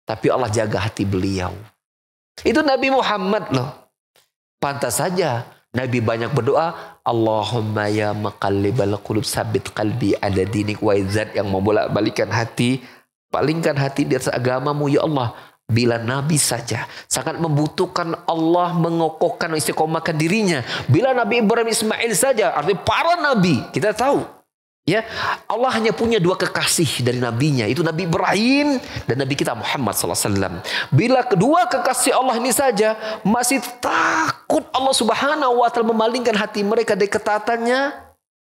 Tapi Allah jaga hati beliau. Itu Nabi Muhammad loh. Pantas saja Nabi banyak berdoa, Allahumma ya maqallibal qulub sabit qalbi ala dinik, wa zat yang membolak-balikan hati, palingkan hati di atas agamamu ya Allah. Bila Nabi saja sangat membutuhkan Allah mengokohkan istiqomahkan dirinya. Bila Nabi Ibrahim Ismail saja, artinya para Nabi, kita tahu ya, Allah hanya punya dua kekasih dari nabinya, itu Nabi Ibrahim dan Nabi kita Muhammad SAW. Bila kedua kekasih Allah ini saja masih takut Allah Subhanahu wa Ta'ala memalingkan hati mereka dari ketaatannya,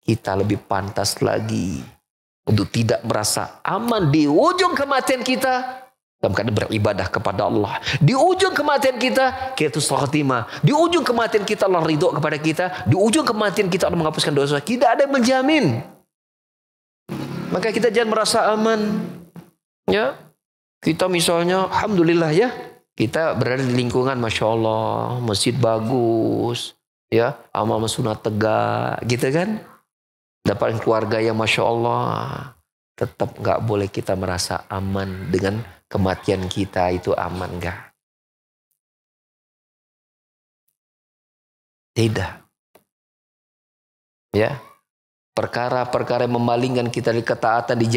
kita lebih pantas lagi untuk tidak merasa aman di ujung kematian kita dalam keadaan beribadah kepada Allah. Di ujung kematian kita itu khatimah. Di ujung kematian kita Allah ridho kepada kita. Di ujung kematian kita Allah menghapuskan dosa. Tidak ada yang menjamin. Maka kita jangan merasa aman. Ya, kita misalnya, alhamdulillah ya, kita berada di lingkungan, masya Allah, masjid bagus, ya, amal sunat tegak, gitu kan? Dapat keluarga yang masya Allah. Tetap nggak boleh kita merasa aman dengan kematian kita itu aman nggak? Tidak. Ya. Perkara-perkara yang memalingkan kita dari ketaatan di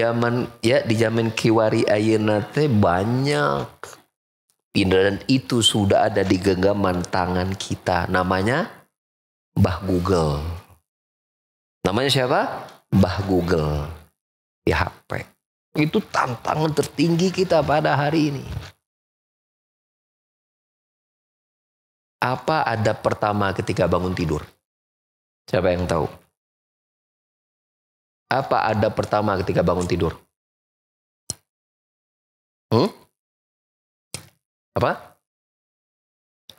zaman kiwari ayeuna teh banyak. Dan itu sudah ada di genggaman tangan kita. Namanya Mbah Google. Namanya siapa? Mbah Google. Di HP. Itu tantangan tertinggi kita pada hari ini. Apa adab pertama ketika bangun tidur? Siapa yang tahu? Apa adab pertama ketika bangun tidur? Apa?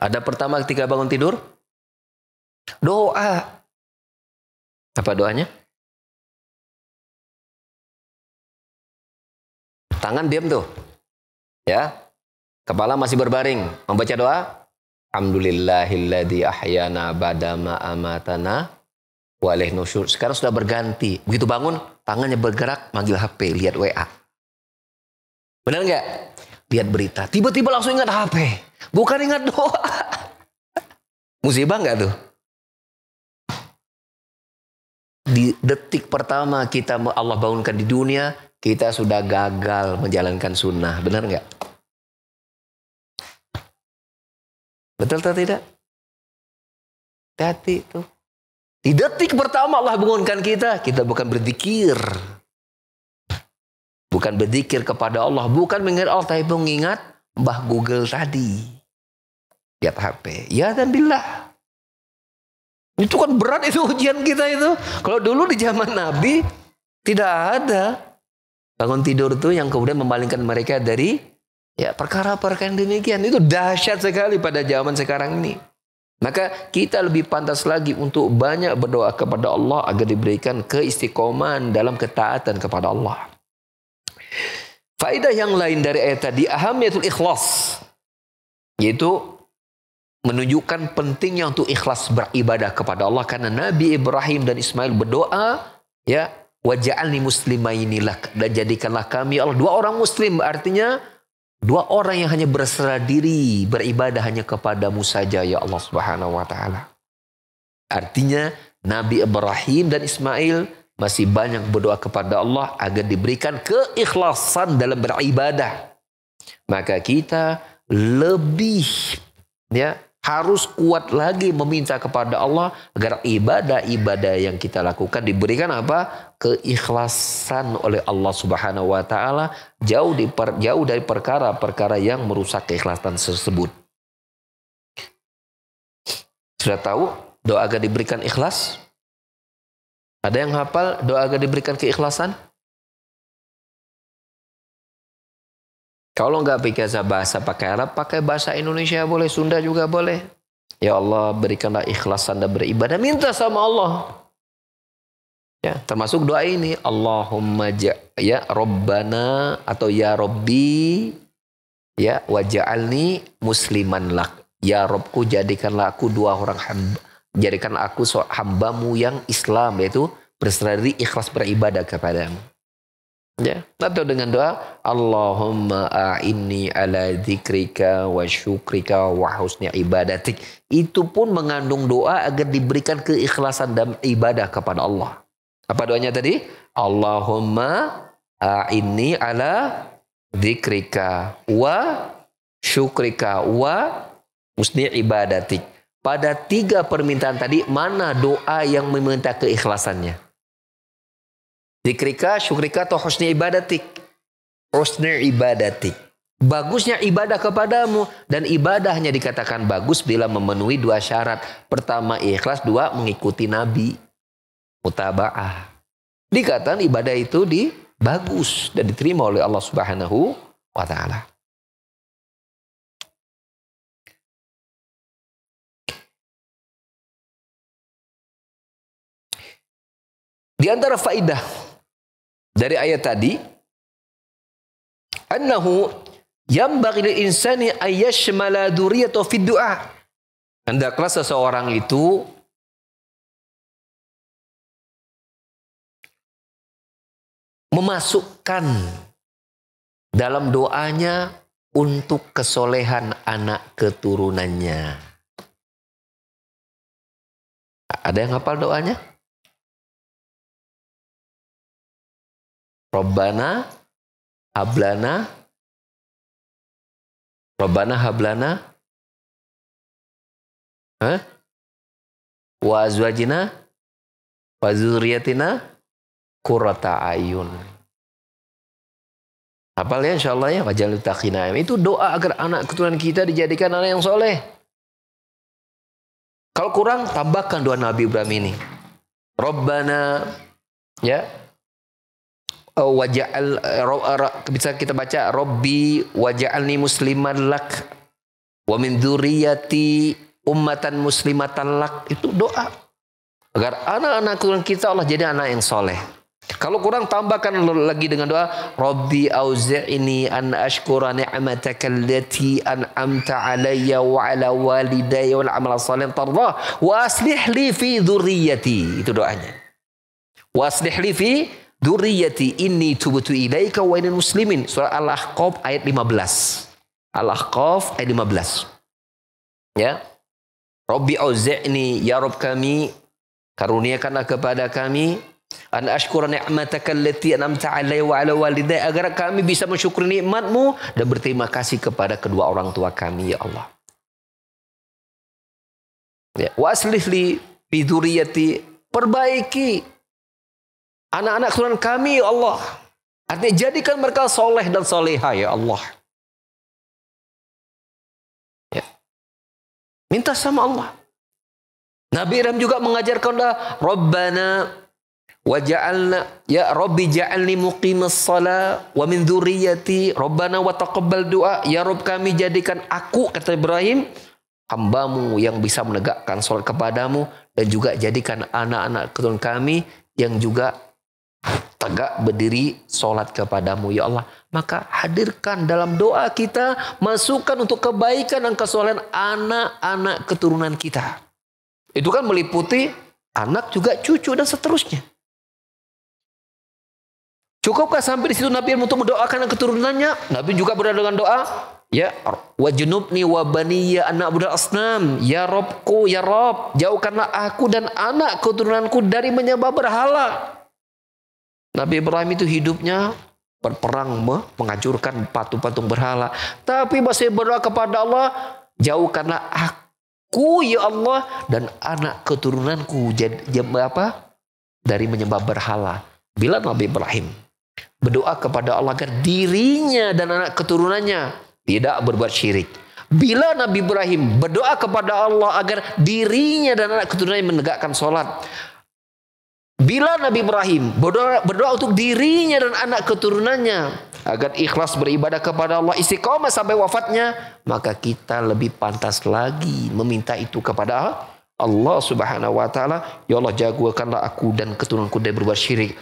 Adab pertama ketika bangun tidur? Doa. Apa doanya? Tangan diam tuh. Ya. Kepala masih berbaring. Membaca doa. Alhamdulillahilladzi ahyana badama amatana Waleh nusyur. Sekarang sudah berganti. Begitu bangun, tangannya bergerak, manggil HP, lihat WA. Benar nggak? Lihat berita. Tiba-tiba langsung ingat HP. Bukan ingat doa. Musibah nggak tuh? Di detik pertama kita Allah bangunkan di dunia, kita sudah gagal menjalankan sunnah. Benar nggak? Betul atau tidak? Hati tuh. Di detik pertama Allah bangunkan kita bukan berzikir. Bukan berzikir kepada Allah, bukan mengingat Allah, tapi mengingat Mbah Google tadi. Lihat HP. Ya dan billah. Itu kan berat itu ujian kita itu. Kalau dulu di zaman Nabi tidak ada bangun tidur tuh yang kemudian memalingkan mereka dari ya perkara-perkara yang demikian. Itu dahsyat sekali pada zaman sekarang ini. Maka kita lebih pantas lagi untuk banyak berdoa kepada Allah agar diberikan keistiqomahan dalam ketaatan kepada Allah. Faedah yang lain dari ayat tadi, ahamiyatul ikhlas, yaitu menunjukkan pentingnya untuk ikhlas beribadah kepada Allah, karena Nabi Ibrahim dan Ismail berdoa, ya, waj'alni muslimaini lak, dan jadikanlah kami Allah dua orang muslim, artinya dua orang yang hanya berserah diri beribadah hanya kepadamu saja ya Allah Subhanahu wa taala. Artinya Nabi Ibrahim dan Ismail masih banyak berdoa kepada Allah agar diberikan keikhlasan dalam beribadah. Maka kita lebih ya harus kuat lagi meminta kepada Allah agar ibadah-ibadah yang kita lakukan diberikan apa? Keikhlasan oleh Allah Subhanahu wa taala, jauh dari perkara-perkara yang merusak keikhlasan tersebut. Sudah tahu doa agar diberikan ikhlas? Ada yang hafal doa agar diberikan keikhlasan? Kalau nggak pakai bahasa pakai Arab, pakai bahasa Indonesia boleh, Sunda juga boleh. Ya Allah, berikanlah ikhlasan dan beribadah. Minta sama Allah. Ya, termasuk doa ini, Allahumma ya Rabbana atau ya Rabbi, ya waj'alni musliman lak. Ya Rabbku, jadikanlah aku dua orang hamba. Jadikan aku hambamu yang Islam, yaitu berserah diri, ikhlas beribadah kepadamu. Ya, atau dengan doa Allahumma a'inni ala dzikrika wa syukrika wa husni ibadatik. Itu pun mengandung doa agar diberikan keikhlasan dan ibadah kepada Allah. Apa doanya tadi? Allahumma a'inni ala dzikrika wa syukrika wa husni ibadatik. Pada tiga permintaan tadi, mana doa yang meminta keikhlasannya? Zikrika, syukrika, atau husni ibadatik? Husni ibadatik. Bagusnya ibadah kepadamu. Dan ibadahnya dikatakan bagus bila memenuhi dua syarat. Pertama ikhlas, dua mengikuti Nabi. Mutaba'ah. Dikatakan ibadah itu bagus dan diterima oleh Allah Subhanahu wa ta'ala. Di antara faidah dari ayat tadi, annahu yambaghi lil insani ayyashmala dzurriyyatahu fid du'a. Hendaklah seseorang itu memasukkan dalam doanya untuk kesolehan anak keturunannya. Ada yang hafal doanya? Rabbana hablana wa azwajina wa dzurriyyatina qurrata ayun. Hafal ya insyaallah ya, waj'alil taqina. Itu doa agar anak keturunan kita dijadikan anak yang soleh. Kalau kurang, tambahkan doa Nabi Ibrahim ini. Rabbana ya waja'al, bisa kita baca Rabbi waja'alni musliman lak wa min dzurriyyati ummatan muslimatan lak. Itu doa agar anak-anak keturunan kita Allah jadi anak yang soleh. Kalau kurang tambahkan lagi dengan doa, Rabbi auzi'ni an ashkura ni'mataka allati an'amta 'alayya wa 'ala walidayya wal 'amala shalihan tardah wa aslih li fi dzurriyyati. Itu doanya. Wa aslih li fi dzurriyyati inni tubtu ilaika wa inal muslimin. Surah Al-Ahqaf ayat 15. Al-Ahqaf ayat 15. Ya. Rabbi auzi'ni, ya Rabb kami, karuniakanlah kepada kami an ashkura ni'mataka allati an'amta 'alayya wa 'ala walidayya, agar kami bisa mensyukuri nikmat-Mu dan berterima kasih kepada kedua orang tua kami, ya Allah. Ya, wa aslih li fi dzurriyyati, perbaiki anak-anak keturunan kami, ya Allah. Artinya jadikan mereka soleh dan soleha, ya Allah. Ya. Minta sama Allah. Nabi Ibrahim juga mengajarkan doa, Rabbana waja'alna ya Rabbi ja'alni muqimas shalah wa min dzurriyyati Rabbana wa taqabbal du'a. Ya Rabb kami jadikan aku, kata Ibrahim, hamba-Mu yang bisa menegakkan salat kepadamu, dan juga jadikan anak-anak keturunan kami yang juga tegak berdiri salat kepadamu, ya Allah. Maka hadirkan dalam doa kita, masukkan untuk kebaikan dan kesolehan anak-anak keturunan kita. Itu kan meliputi anak juga cucu dan seterusnya. Cukupkah sampai di situ Nabi untuk mendoakan keturunannya? Nabi juga berdoa dengan doa, ya wajnubni wa baniya an na'budal asnam. Ya Robku, ya Rob, jauhkanlah aku dan anak keturunanku dari menyembah berhala. Nabi Ibrahim itu hidupnya berperang menghancurkan patung-patung berhala, tapi masih berdoa kepada Allah, jauhkanlah aku, ya Allah, dan anak keturunanku dari menyembah berhala. Bila Nabi Ibrahim berdoa kepada Allah agar dirinya dan anak keturunannya tidak berbuat syirik. Bila Nabi Ibrahim berdoa kepada Allah agar dirinya dan anak keturunannya menegakkan sholat. Bila Nabi Ibrahim berdoa untuk dirinya dan anak keturunannya agar ikhlas beribadah kepada Allah, istiqomah sampai wafatnya, maka kita lebih pantas lagi meminta itu kepada Allah Subhanahu wa taala. Ya Allah, jauhkanlah aku dan keturunanku dari berbuat syirik.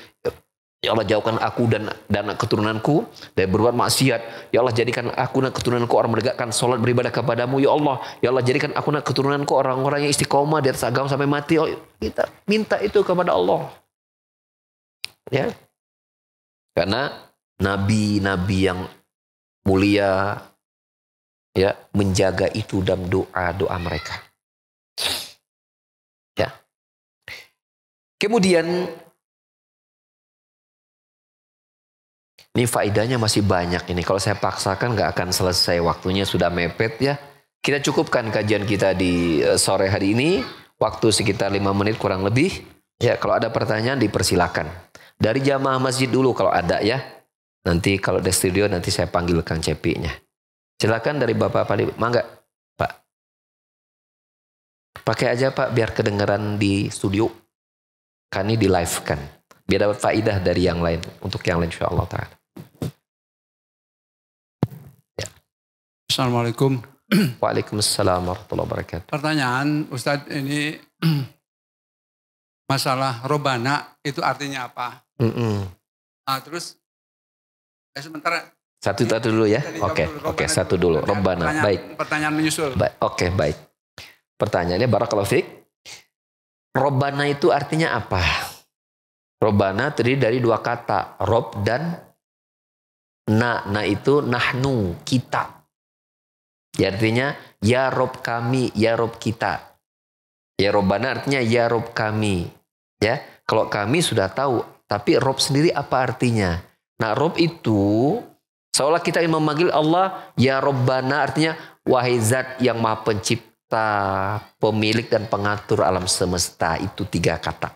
Ya Allah, jauhkan aku dan keturunanku dari berbuat maksiat. Ya Allah, jadikan aku dan keturunanku orang menegakkan salat beribadah kepadamu, ya Allah. Ya Allah, jadikan aku dan keturunanku orang-orang yang istiqomah di atas agama sampai mati. Oh, kita minta itu kepada Allah. Ya. Karena nabi-nabi yang mulia ya menjaga itu dalam doa-doa mereka. Ya. Kemudian ini faedahnya masih banyak ini. Kalau saya paksakan nggak akan selesai, waktunya sudah mepet ya. Kita cukupkan kajian kita di sore hari ini. Waktu sekitar 5 menit kurang lebih. Ya, kalau ada pertanyaan dipersilakan. Dari jamaah masjid dulu kalau ada ya. Nanti kalau di studio nanti saya panggil Kang Cepi-nya. Silakan dari Bapak Pali. Mangga, Pak. Pakai aja Pak biar kedengaran di studio. Kan ini di live kan. Biar dapat faedah dari yang lain. Untuk yang lain insyaallah ta'ala. Ya. Assalamualaikum. Waalaikumsalam warahmatullahi wabarakatuh. Pertanyaan Ustadz, ini masalah robana itu artinya apa? Nah, terus sebentar. Satu dulu ya. Oke, satu dulu. Robana. Baik. Pertanyaan menyusul. Oke, baik. Pertanyaannya barakallahu fiik. Robana itu artinya apa? Robana terdiri dari 2 kata, rob dan na. Na itu nahnu, kita. Ya, artinya ya rob kami, ya rob kita. Ya robana artinya ya rob kami. Ya, kalau kami sudah tahu, tapi rob sendiri apa artinya? Nah, rob itu seolah kita ingin memanggil Allah ya Robbana, artinya wahai zat yang maha pencipta, pemilik dan pengatur alam semesta. Itu 3 kata.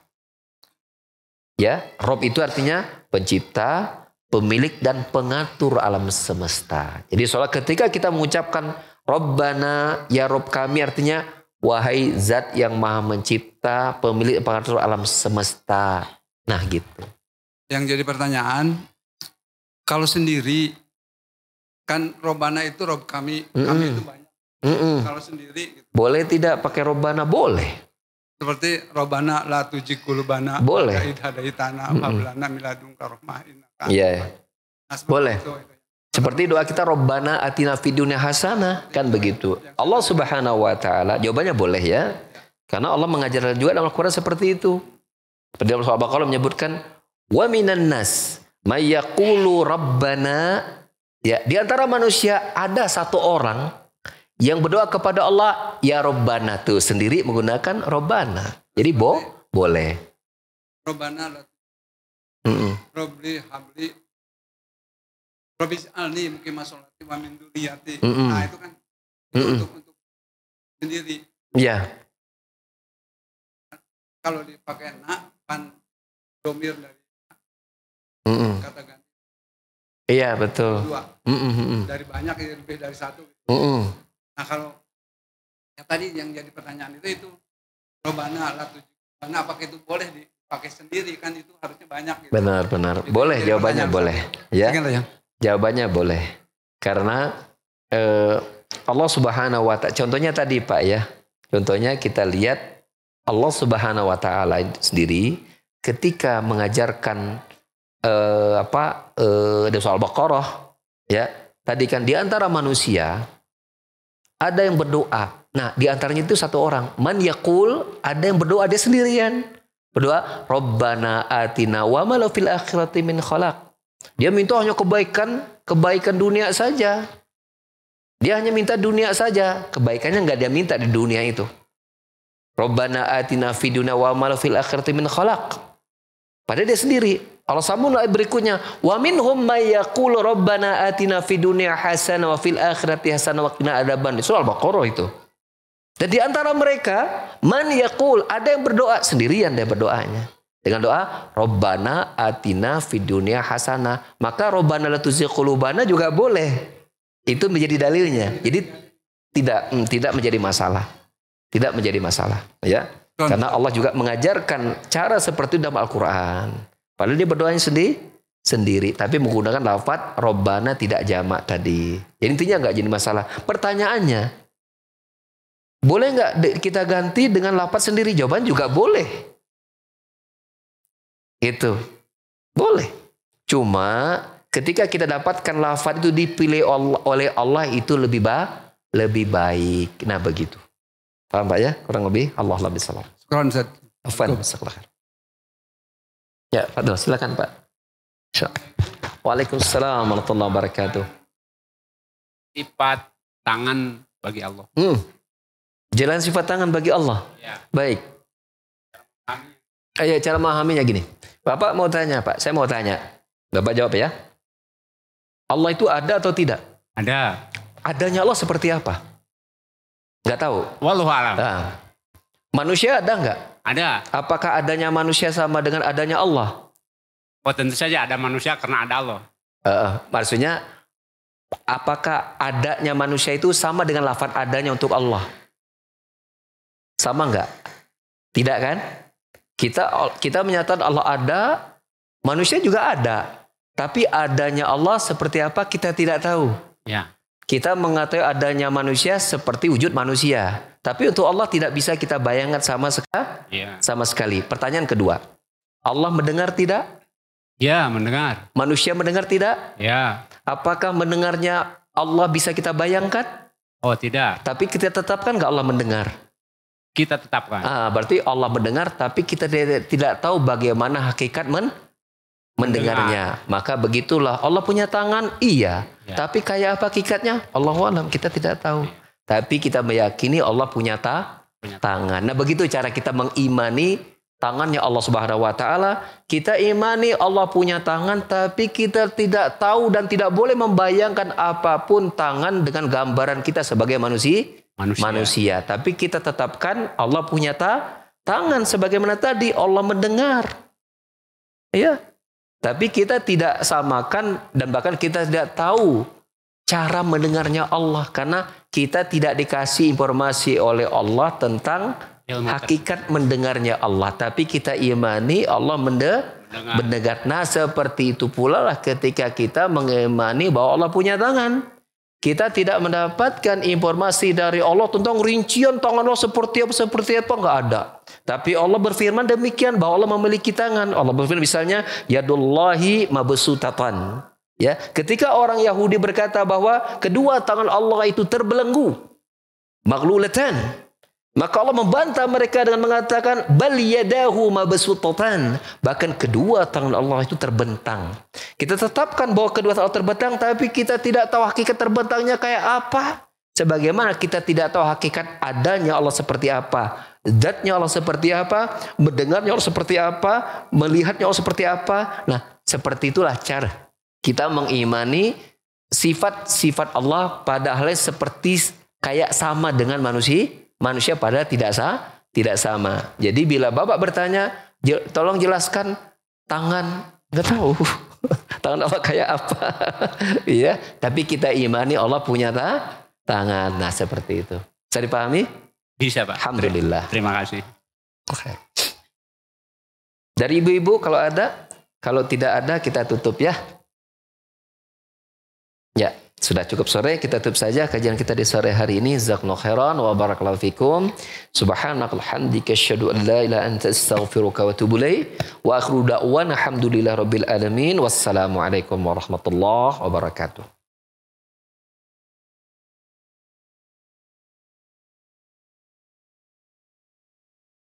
Ya, Rob itu artinya pencipta, pemilik dan pengatur alam semesta. Jadi soalnya ketika kita mengucapkan Robbana, ya Rob kami, artinya wahai zat yang maha mencipta, pemilik dan pengatur alam semesta. Nah gitu. Yang jadi pertanyaan, kalau sendiri kan Robbana itu Rob kami, kami itu banyak. Kalau sendiri gitu. Boleh tidak pakai Robbana? Boleh. Seperti Robana la tuji kulubana. Boleh. Hadaitana hablana miladunka rahmah innaka. Iya. Boleh. itu. Seperti doa kita Rabbana atina fid dunya hasanah, kan begitu. Allah Subhanahu wa taala jawabannya boleh ya. Karena Allah mengajarkan juga dalam Al-Qur'an seperti itu. Pada dalam surah Al-Baqarah menyebutkan wa minan nas may yaqulu rabbana, ya, di antara manusia ada satu orang yang berdoa kepada Allah ya Rabbana, tuh sendiri menggunakan Rabbana. Jadi boleh. Robana la Robli habli Robbi alni muqimah sholati wa min dzurriyyati. Nah, itu kan untuk sendiri. Iya. Kalau dipakai nak kan domir dari kata ganti. Iya, betul. Dua. Dari banyak ya lebih dari satu. Nah, kalau yang tadi yang jadi pertanyaan itu Robana la tuji. Nah, apakah itu boleh dipakai sendiri, kan itu harusnya banyak gitu. Benar. Itu Boleh, jadi jawabannya boleh. Ya. Jawabannya boleh. Karena Allah Subhanahu wa taala, contohnya tadi Pak ya. Contohnya kita lihat Allah Subhanahu wa taala sendiri ketika mengajarkan di surah Al-Baqarah ya. Tadi kan di antara manusia ada yang berdoa. Nah, di antaranya itu satu orang. Man yaqul, ada yang berdoa dia sendirian. Berdoa, Rabbana atina wa ma fil akhirati min khalaq. Dia minta hanya kebaikan dunia saja. Dia hanya minta dunia saja. Kebaikannya enggak dia minta di dunia itu. Rabbana atina fid dunya wa ma fil akhirati min khalaq. Padahal dia sendiri. Allah sambung ayat berikutnya, wa minhum may yaqulu rabbana atina fid dunya hasanah wa fil akhirati hasanah wa qina adzaban. Surah Al-Baqarah itu. Dan di antara mereka man yaqul, ada yang berdoa sendirian, dia berdoanya dengan doa Rabbana atina fid dunya hasanah. Maka Rabbana la tuzigh qulubana juga boleh. Itu menjadi dalilnya. Jadi tidak menjadi masalah. Tidak menjadi masalah, ya. Karena Allah juga mengajarkan cara seperti itu dalam Al-Qur'an. Padahal dia berdoanya sendiri, tapi menggunakan lafaz Rabbana tidak jamak tadi. Jadi intinya enggak jadi masalah. Pertanyaannya, boleh enggak kita ganti dengan lafaz sendiri? Jawaban juga boleh. Itu boleh. Cuma ketika kita dapatkan lafaz itu dipilih oleh Allah itu lebih baik. Nah begitu. Paham Pak ya? Kurang lebih Allah lebih salam. Afwan. Ya, Fadil, silakan Pak. Waalaikumsalam warahmatullahi wabarakatuh. Sifat tangan bagi Allah. Jalan sifat tangan bagi Allah. Ya. Baik. Cara memahaminya gini. Bapak mau tanya Pak, saya mau tanya. Bapak jawab ya. Allah itu ada atau tidak? Ada. Adanya Allah seperti apa? Enggak tahu. Wallahu a'lam. Nah, manusia ada enggak? Ada. Apakah adanya manusia sama dengan adanya Allah? Oh tentu saja ada manusia karena ada Allah. Maksudnya, apakah adanya manusia itu sama dengan lafaz adanya untuk Allah? Sama enggak? Tidak kan? Kita menyatakan Allah ada, manusia juga ada. Tapi adanya Allah seperti apa kita tidak tahu. Ya. Kita mengatakan adanya manusia seperti wujud manusia. Tapi untuk Allah tidak bisa kita bayangkan sama sekali. Pertanyaan kedua. Allah mendengar tidak? Ya, mendengar. Manusia mendengar tidak? Ya. Apakah mendengarnya Allah bisa kita bayangkan? Oh, tidak. Tapi kita tetapkan nggak Allah mendengar? Kita tetapkan. Berarti Allah mendengar, tapi kita tidak tahu bagaimana hakikat mendengarnya. Maka begitulah Allah punya tangan, iya. Ya. Tapi kayak apa hakikatnya? Allahu a'lam, kita tidak tahu. Ya. Tapi kita meyakini Allah punya tangan. Nah begitu cara kita mengimani tangannya Allah Subhanahu Wa Taala. Kita imani Allah punya tangan, tapi kita tidak tahu dan tidak boleh membayangkan apapun tangan dengan gambaran kita sebagai manusia. Tapi kita tetapkan Allah punya tangan sebagaimana tadi Allah mendengar. Ya. Tapi kita tidak samakan dan bahkan kita tidak tahu cara mendengarnya Allah karena kita tidak dikasih informasi oleh Allah tentang hakikat mendengarnya Allah. Tapi kita imani Allah mendengar. Nah seperti itu pula lah ketika kita mengimani bahwa Allah punya tangan. Kita tidak mendapatkan informasi dari Allah tentang rincian tangan Allah seperti apa, nggak ada. Tapi Allah berfirman demikian bahwa Allah memiliki tangan. Allah berfirman misalnya yadullahi mabsutatan. Ya, ketika orang Yahudi berkata bahwa kedua tangan Allah itu terbelenggu, maghlulatan, maka Allah membantah mereka dengan mengatakan bal yadahu mabsutatan, bahkan kedua tangan Allah itu terbentang. Kita tetapkan bahwa kedua tangan Allah terbentang, tapi kita tidak tahu hakikat terbentangnya kayak apa. Sebagaimana kita tidak tahu hakikat adanya Allah seperti apa, zatnya Allah seperti apa, mendengarnya Allah seperti apa, melihatnya Allah seperti apa. Nah, seperti itulah cara kita mengimani sifat-sifat Allah padahal seperti kayak sama dengan manusia pada tidak sama. Jadi bila Bapak bertanya, tolong jelaskan tangan, nggak tahu tangan Allah kayak apa. Iya, tapi kita imani Allah punya tangan. Nah, seperti itu. Bisa dipahami? Bisa, Pak. Alhamdulillah. Terima kasih. Oke. Dari ibu-ibu kalau ada, kalau tidak ada kita tutup ya. Ya, sudah cukup sore, kita tutup saja kajian kita di sore hari ini. Jazakallahu khairan wa barakallahu fikum. Subhanakal hamdika asyhadu an la ilaha illa anta astaghfiruka wa atubu ilaik. Wa akhiru da'wana alhamdulillahirabbil alamin. Wassalamualaikum warahmatullahi wabarakatuh.